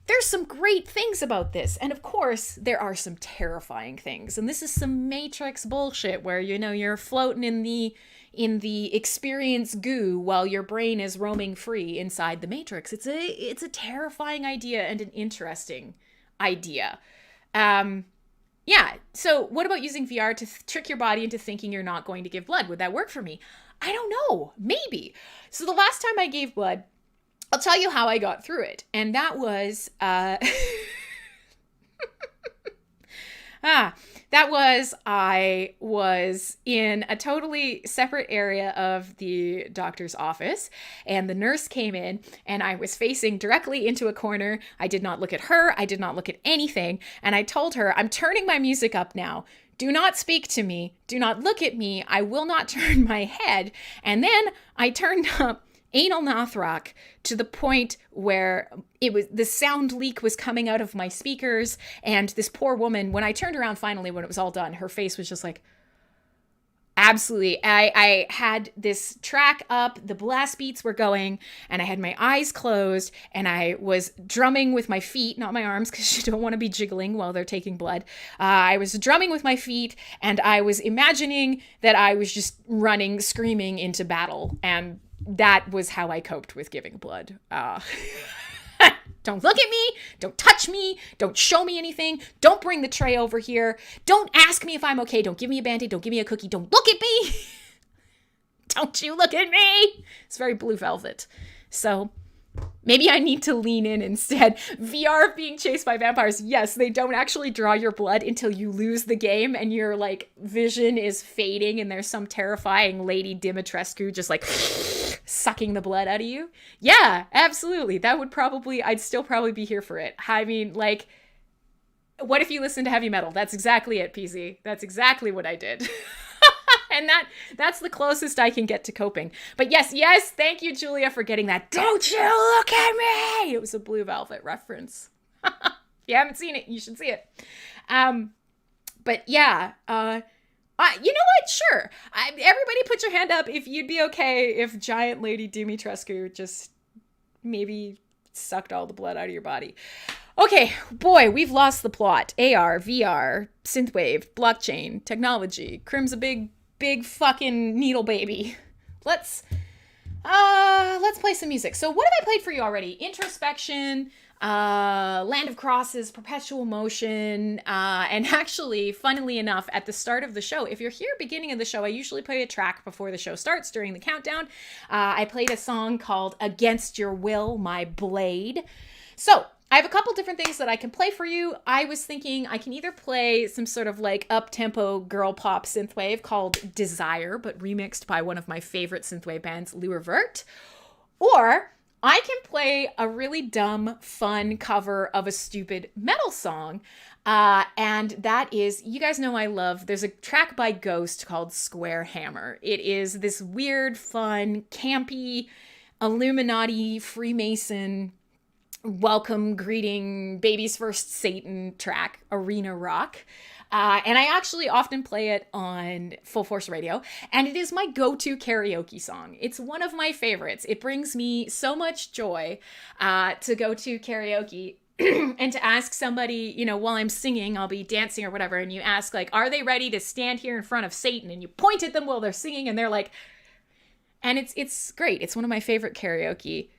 There's some great things about this. And of course, there are some terrifying things. And this is some Matrix bullshit where, you're floating in the experience goo while your brain is roaming free inside the Matrix. It's a terrifying idea and an interesting idea. Yeah. So what about using VR to trick your body into thinking you're not going to give blood? Would that work for me? I don't know. Maybe. So the last time I gave blood, I'll tell you how I got through it. And that was, I was in a totally separate area of the doctor's office, and the nurse came in, and I was facing directly into a corner. I did not look at her. I did not look at anything. And I told her, I'm turning my music up now. Do not speak to me. Do not look at me. I will not turn my head. And then I turned up Anal Nathrock to the point where the sound leak was coming out of my speakers. And this poor woman, when I turned around finally, when it was all done, her face was just like, absolutely. I had this track up, the blast beats were going, and I had my eyes closed, and I was drumming with my feet, not my arms, because you don't want to be jiggling while they're taking blood. I was drumming with my feet, and I was imagining that I was just running, screaming into battle, and that was how I coped with giving blood. Don't look at me. Don't touch me. Don't show me anything. Don't bring the tray over here. Don't ask me if I'm okay. Don't give me a Band-Aid. Don't give me a cookie. Don't look at me. Don't you look at me. It's very Blue Velvet. So maybe I need to lean in instead. VR being chased by vampires. Yes, they don't actually draw your blood until you lose the game and your vision is fading and there's some terrifying Lady Dimitrescu just sucking the blood out of you. Yeah, absolutely. I'd still probably be here for it. I mean, what if you listen to heavy metal? That's exactly it, PZ. That's exactly what I did. And that's the closest I can get to coping. But yes, thank you, Julia, for getting that. Don't you look at me! It was a Blue Velvet reference. If you haven't seen it, you should see it. But yeah, you know what? Sure. Everybody put your hand up if you'd be okay if giant Lady Dimitrescu just maybe sucked all the blood out of your body. Okay, boy, we've lost the plot. AR, VR, synthwave, blockchain, technology. Crim's a big fucking needle baby. Let's play some music. So what have I played for you already? Introspection, Land of Crosses, Perpetual Motion, and actually, funnily enough, at the start of the show, if you're here beginning of the show, I usually play a track before the show starts during the countdown. I played a song called Against Your Will, My Blade. So I have a couple different things that I can play for you. I was thinking I can either play some sort of up-tempo girl pop synthwave called Desire, but remixed by one of my favorite synthwave bands, Lou Revert, or I can play a really dumb, fun cover of a stupid metal song. And that is, you guys know there's a track by Ghost called Square Hammer. It is this weird, fun, campy, Illuminati, Freemason welcome, greeting, baby's first Satan track, Arena Rock. And I actually often play it on Full Force Radio, and it is my go-to karaoke song. It's one of my favorites. It brings me so much joy to go to karaoke and to ask somebody, you know, while I'm singing, I'll be dancing or whatever, and you ask, like, are they ready to stand here in front of Satan? And you point at them while they're singing, and they're like, and it's great. It's one of my favorite karaoke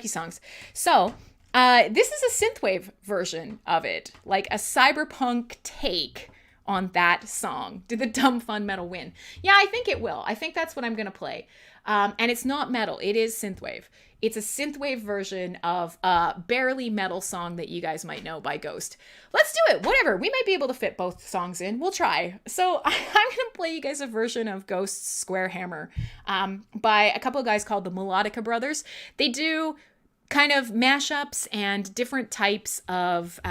songs. So this is a synthwave version of it, like a cyberpunk take on that song. Did the dumb fun metal win? Yeah, I think it will. I think that's what I'm gonna play. And it's not metal. It is synthwave. It's a synthwave version of a barely metal song that you guys might know by Ghost. Let's do it. Whatever. We might be able to fit both songs in. We'll try. So I'm going to play you guys a version of Ghost's Square Hammer by a couple of guys called the Melodica Brothers. They do kind of mashups and different types of...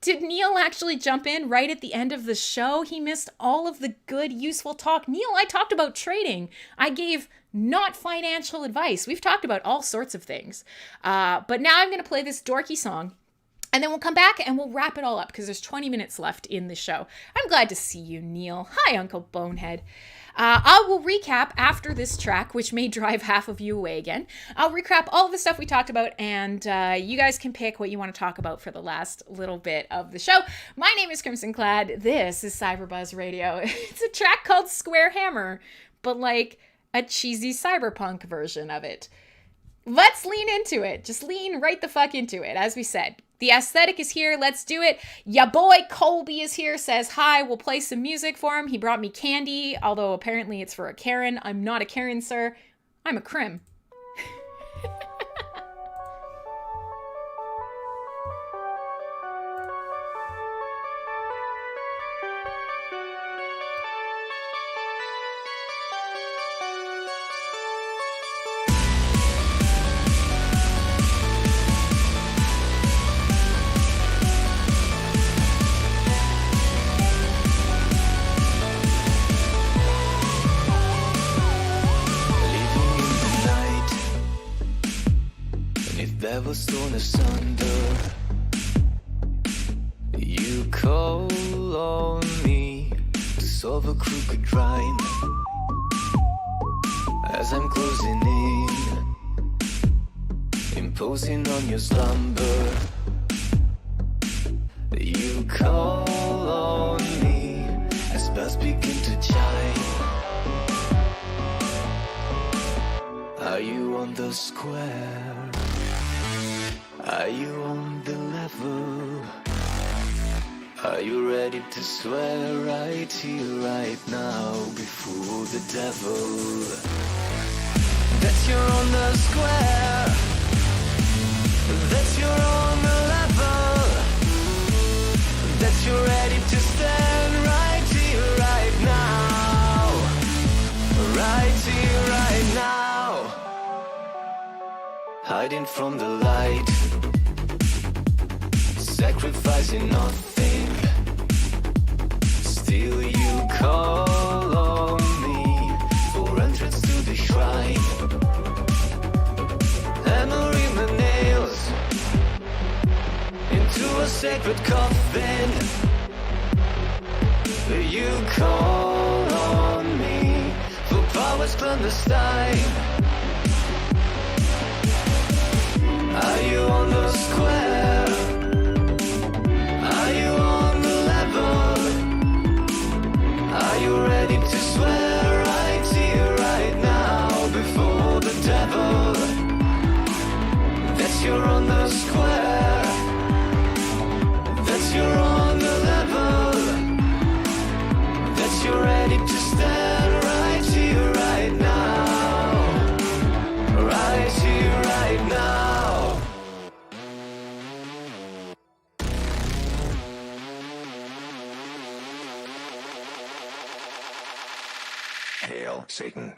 Did Neil actually jump in right at the end of the show? He missed all of the good, useful talk. Neil, I talked about trading. I gave not financial advice. We've talked about all sorts of things. But now I'm going to play this dorky song. And then we'll come back and we'll wrap it all up because there's 20 minutes left in the show. I'm glad to see you, Neil. Hi, Uncle Bonehead. I will recap after this track, which may drive half of you away again. I'll recap all of the stuff we talked about, and you guys can pick what you want to talk about for the last little bit of the show. My name is Crimson Clad. This is CyberBuzz Radio. It's a track called Square Hammer, but like a cheesy cyberpunk version of it. Let's lean into it. Just lean right the fuck into it, as we said. The aesthetic is here. Let's do it. Ya boy Colby is here, says hi. We'll play some music for him. He brought me candy, although apparently it's for a Karen. I'm not a Karen, sir. I'm a Crim. Was torn asunder. You call on me to solve a crooked rhyme. As I'm closing in, imposing on your slumber. You call on me as bells begin to chime. Are you on the square? Are you on the level? Are you ready to swear right here, right now, before the devil? That you're on the square, that you're on the level, that you're ready to stand right here, right now, right here, right now, hiding from the light. Sacrificing nothing. Still you call on me for entrance to the shrine. Hammering the nails into a sacred coffin. You call on me for powers clandestine. Are you on the square? Are you on the level? Are you ready to swear right here, right now, before the devil? That you're on the square, that you're on the level, that you're ready to stand right here, right now, right here, right now. Hail, Satan.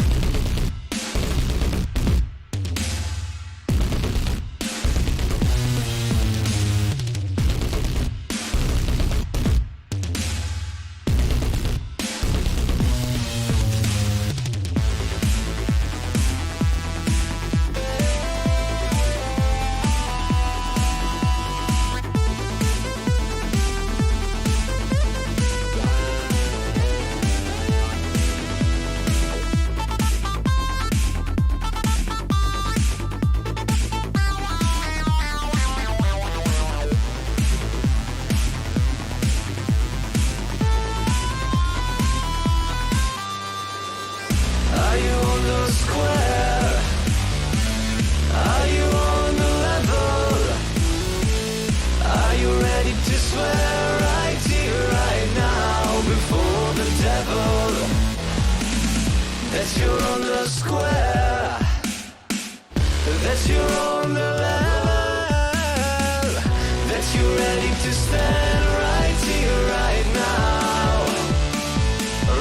ready to stand right here, right now.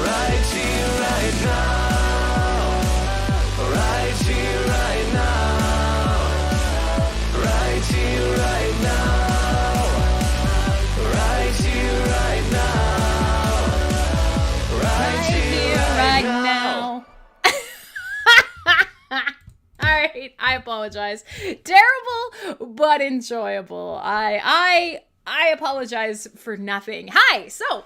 Right here, right now. Right here, right now. Right here, right now. Right here, right now. Right here, right now. All right, I apologize. Terrible, but enjoyable. I apologize for nothing. Hi, so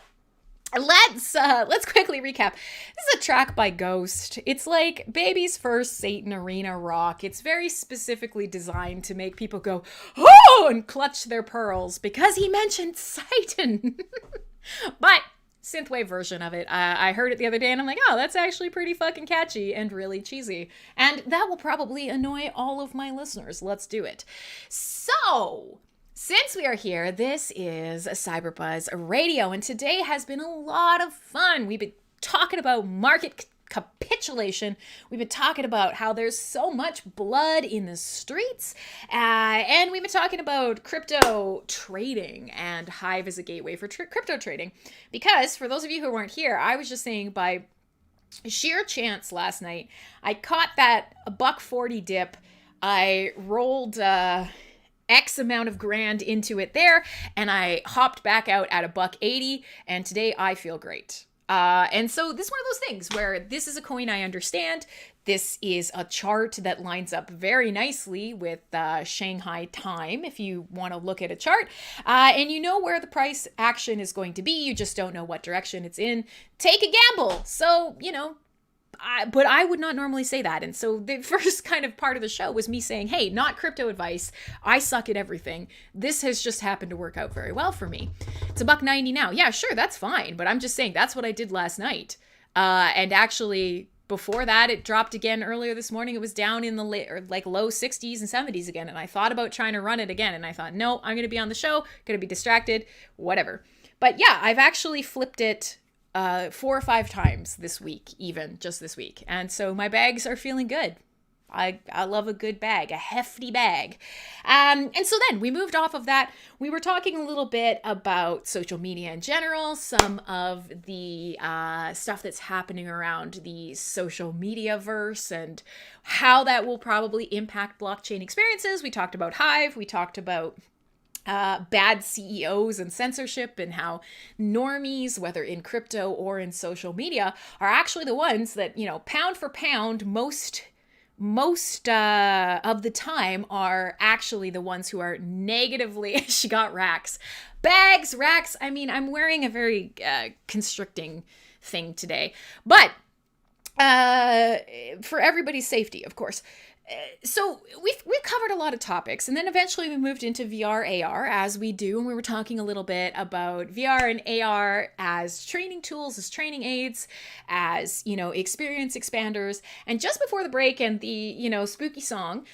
let's quickly recap. This is a track by Ghost. It's like Baby's first Satan Arena rock. It's very specifically designed to make people go, oh, and clutch their pearls because he mentioned Satan. But synthwave version of it. I heard it the other day and I'm like, oh, that's actually pretty fucking catchy and really cheesy. And that will probably annoy all of my listeners. Let's do it. So, since we are here, this is CyberBuzz Radio, and today has been a lot of fun. We've been talking about market capitulation. We've been talking about how there's so much blood in the streets, and we've been talking about crypto trading and Hive as a gateway for crypto trading. Because for those of you who weren't here, I was just saying by sheer chance last night, I caught that $140 dip. I rolled X amount of grand into it there, and I hopped back out at $180, and today I feel great. And so this is one of those things where this is a coin I understand. This is a chart that lines up very nicely with Shanghai time, if you want to look at a chart. And you know where the price action is going to be. You just don't know what direction it's in. Take a gamble. So, you know, but I would not normally say that. And so the first kind of part of the show was me saying, hey, not crypto advice. I suck at everything. This has just happened to work out very well for me. It's $1.90 now. Yeah, sure, that's fine. But I'm just saying that's what I did last night. And actually, before that, it dropped again earlier this morning. It was down in the low 60s and 70s again. And I thought about trying to run it again. And I thought, no, I'm going to be on the show, going to be distracted, whatever. But yeah, I've actually flipped it 4 or 5 times this week, even just this week. And so my bags are feeling good. I love a good bag, a hefty bag. And so then we moved off of that. We were talking a little bit about social media in general, some of the stuff that's happening around the social media verse and how that will probably impact blockchain experiences. We talked about Hive. We talked about bad CEOs and censorship, and how normies, whether in crypto or in social media, are actually the ones that, you know, pound for pound, most of the time are actually the ones who are negatively, she got racks. Bags, racks, I mean, I'm wearing a very constricting thing today, but for everybody's safety, of course. So we've covered a lot of topics, and then eventually we moved into VR, AR, as we do, and we were talking a little bit about VR and AR as training tools, as training aids, as, you know, experience expanders. And just before the break and the, you know, spooky song,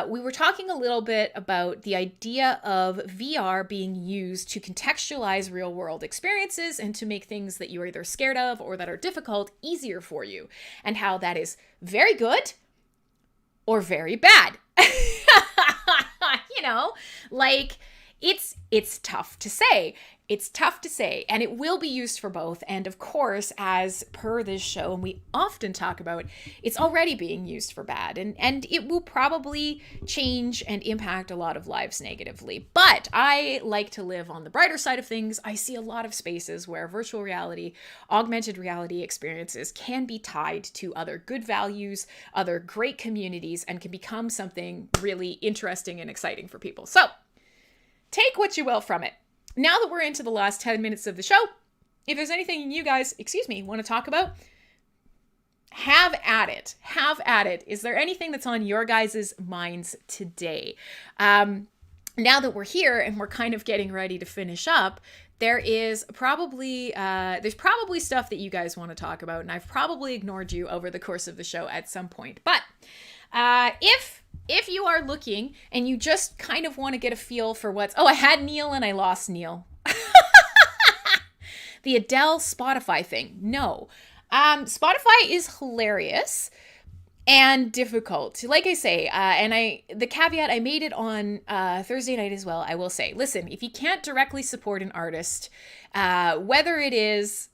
we were talking a little bit about the idea of VR being used to contextualize real world experiences and to make things that you're either scared of or that are difficult easier for you, and how that is very good or very bad. You know, like it's tough to say. It's tough to say, and it will be used for both. And of course, as per this show, and we often talk about, it's already being used for bad, and it will probably change and impact a lot of lives negatively. But I like to live on the brighter side of things. I see a lot of spaces where virtual reality, augmented reality experiences can be tied to other good values, other great communities, and can become something really interesting and exciting for people. So take what you will from it. Now that we're into the last 10 minutes of the show, if there's anything you guys, want to talk about, have at it. Have at it. Is there anything that's on your guys' minds today? Now that we're here and we're kind of getting ready to finish up, there's probably stuff that you guys want to talk about, and I've probably ignored you over the course of the show at some point. But if you are looking and you just kind of want to get a feel for I had Neil and I lost Neil. The Adele Spotify thing. No. Spotify is hilarious. and difficult. Like I say, the caveat, I made it on Thursday night as well. I will say, listen, if you can't directly support an artist, whether it is...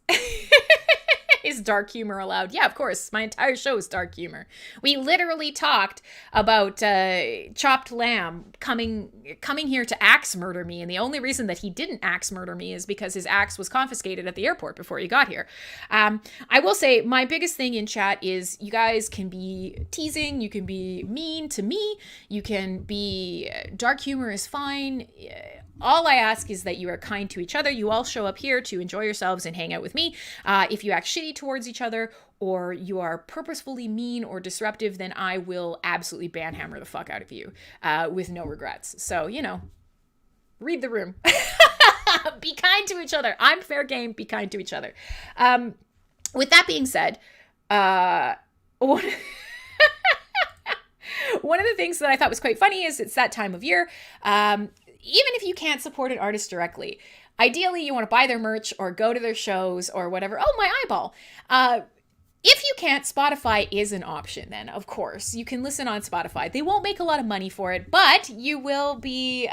Is dark humor allowed? Yeah, of course. My entire show is dark humor. We literally talked about chopped lamb coming here to axe murder me, and the only reason that he didn't axe murder me is because his axe was confiscated at the airport before he got here. I will say my biggest thing in chat is you guys can be teasing, you can be mean to me, you can be dark humor is fine. All I ask is that you are kind to each other. You all show up here to enjoy yourselves and hang out with me. If you act shitty towards each other or you are purposefully mean or disruptive, then I will absolutely banhammer the fuck out of you with no regrets. So, read the room. Be kind to each other. I'm fair game. Be kind to each other. With that being said, one of the things that I thought was quite funny is it's that time of year. Even if you can't support an artist directly, ideally you want to buy their merch or go to their shows or whatever. Oh, my eyeball. If you can't, Spotify is an option then, of course. You can listen on Spotify. They won't make a lot of money for it, but you will be...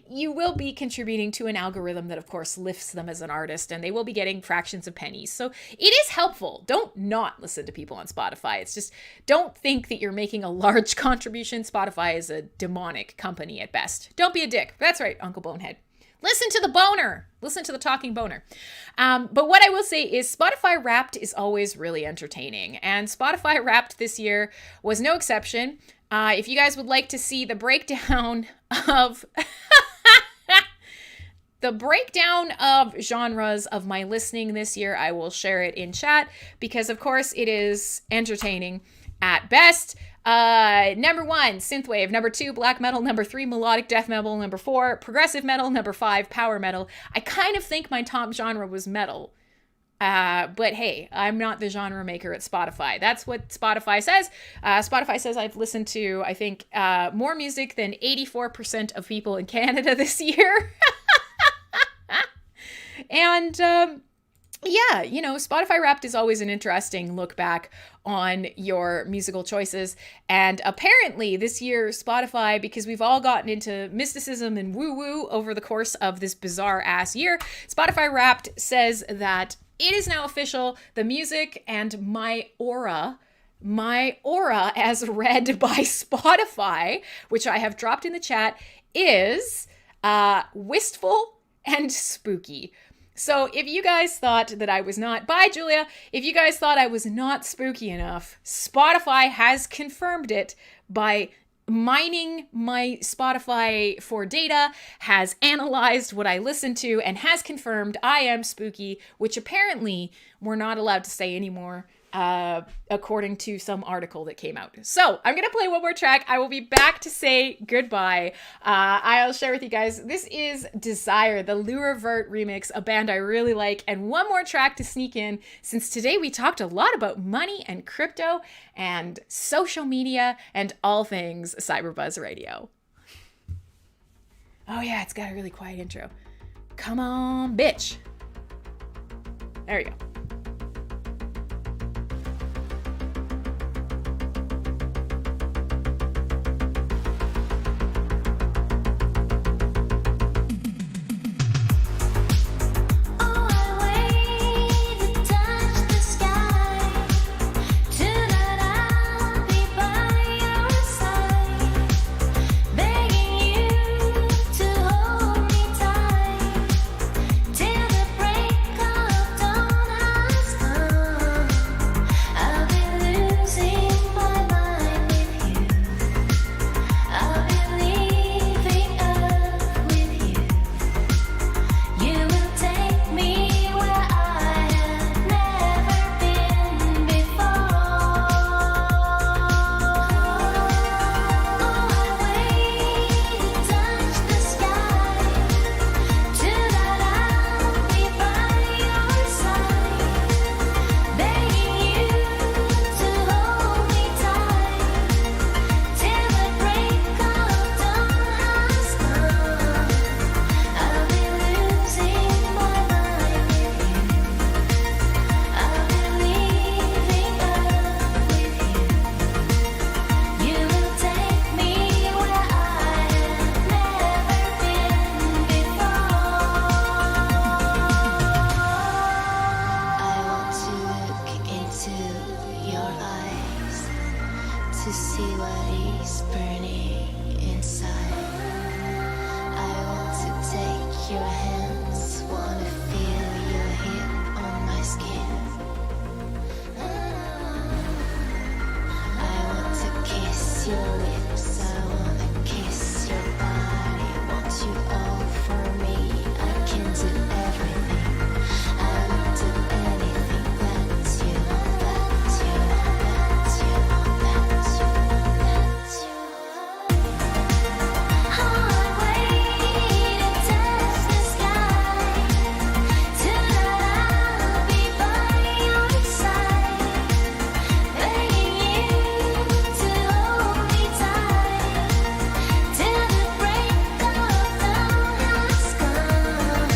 you will be contributing to an algorithm that, of course, lifts them as an artist, and they will be getting fractions of pennies. So it is helpful. Don't not listen to people on Spotify. It's just, don't think that you're making a large contribution. Spotify is a demonic company at best. Don't be a dick. That's right, Uncle Bonehead. Listen to the boner. Listen to the talking boner. But what I will say is Spotify Wrapped is always really entertaining. And Spotify Wrapped this year was no exception. If you guys would like to see the breakdown of genres of my listening this year, I will share it in chat because, of course, it is entertaining at best. Number 1, synthwave. Number 2, black metal. Number 3, melodic death metal. Number 4, progressive metal. Number 5, power metal. I kind of think my top genre was metal. But hey, I'm not the genre maker at Spotify. That's what Spotify says. Spotify says I've listened to, I think, more music than 84% of people in Canada this year. And, yeah, Spotify Wrapped is always an interesting look back on your musical choices. And apparently this year, Spotify, because we've all gotten into mysticism and woo-woo over the course of this bizarre ass year, Spotify Wrapped says that it is now official. The music and my aura as read by Spotify, which I have dropped in the chat, is wistful and spooky. So if you guys thought that I was not, bye Julia, if you guys thought I was not spooky enough, Spotify has confirmed it by mining my Spotify for data, has analyzed what I listen to, and has confirmed I am spooky, which apparently we're not allowed to say anymore, according to some article that came out. So I'm going to play one more track. I will be back to say goodbye. I'll share with you guys. This is Desire, the Lurivert remix, a band I really like, and one more track to sneak in, since today we talked a lot about money and crypto and social media and all things CyberBuzz Radio. Oh yeah, it's got a really quiet intro. Come on, bitch. There we go. Till the break of dawn. your hands, wanna feel your heat on my skin. I want to kiss your lips, I wanna kiss your body. Want you all for me, I can do everything. I will do anything that you want, that you want, that you want, that you want, that you want. I wait and touch the sky. Tonight I'll be by your side, begging you to hold me tight till the break of dawn has come.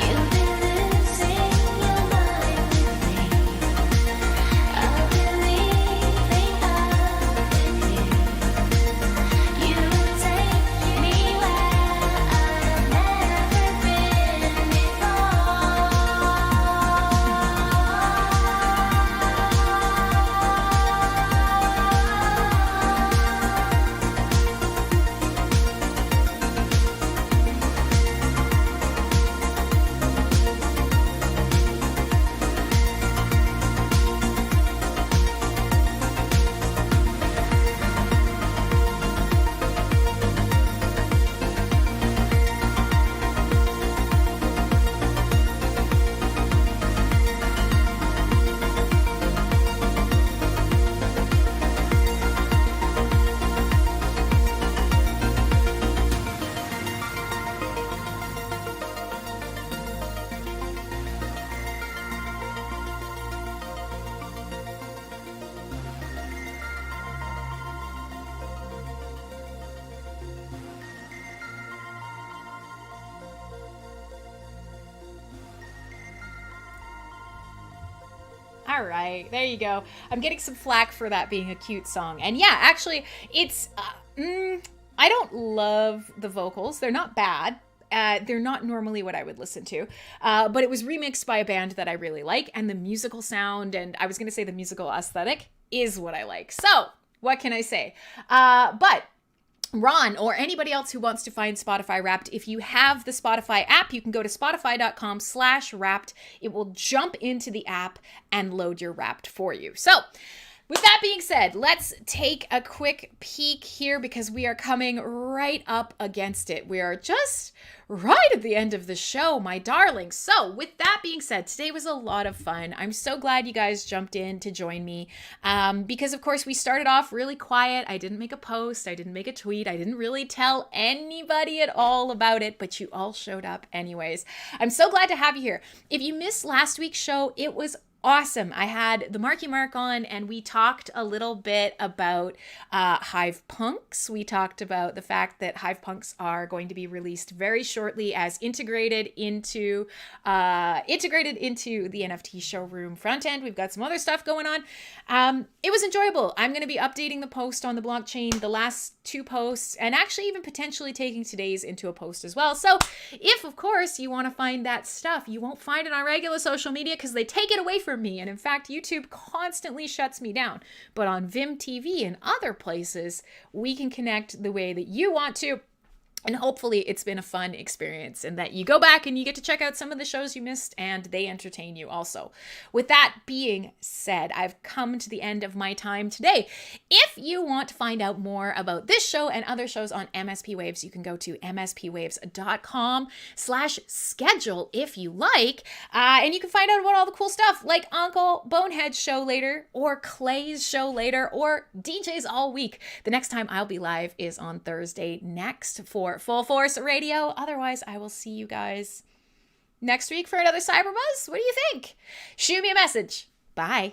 You'll be losing your mind with me. I'll be leaving out with you. You will take me where I've never been before. All right, there you go. I'm getting some flack for that being a cute song. And yeah, actually, it's, I don't love the vocals. They're not bad. They're not normally what I would listen to. But it was remixed by a band that I really like. And the musical sound, and I was going to say the musical aesthetic, is what I like. So, what can I say? But Ron or anybody else who wants to find Spotify Wrapped, if you have the Spotify app, you can go to spotify.com/wrapped. It will jump into the app and load your Wrapped for you. So, with that being said, let's take a quick peek here because we are coming right up against it. We are just right at the end of the show, my darlings. So with that being said, today was a lot of fun. I'm so glad you guys jumped in to join me because, of course, we started off really quiet. I didn't make a post. I didn't make a tweet. I didn't really tell anybody at all about it, but you all showed up anyways. I'm so glad to have you here. If you missed last week's show, it was awesome. I had the Marky Mark on and we talked a little bit about Hive punks. We talked about the fact that Hive punks are going to be released very shortly as integrated into the NFT showroom front end. We've got some other stuff going on. It was enjoyable. I'm going to be updating the post on the blockchain, the last two posts, and actually even potentially taking today's into a post as well. So if, of course, you want to find that stuff, you won't find it on regular social media because they take it away from me. And in fact, YouTube constantly shuts me down. But on Vim TV and other places, we can connect the way that you want to. And hopefully it's been a fun experience and that you go back and you get to check out some of the shows you missed and they entertain you also. With that being said, I've come to the end of my time today. If you want to find out more about this show and other shows on MSP Waves, you can go to mspwaves.com/schedule if you like. And you can find out about all the cool stuff like Uncle Bonehead's show later or Clay's show later or DJs all week. The next time I'll be live is on Thursday next for Full Force Radio. Otherwise, I will see you guys next week for another CyberBuzz. What do you think? Shoot me a message. Bye.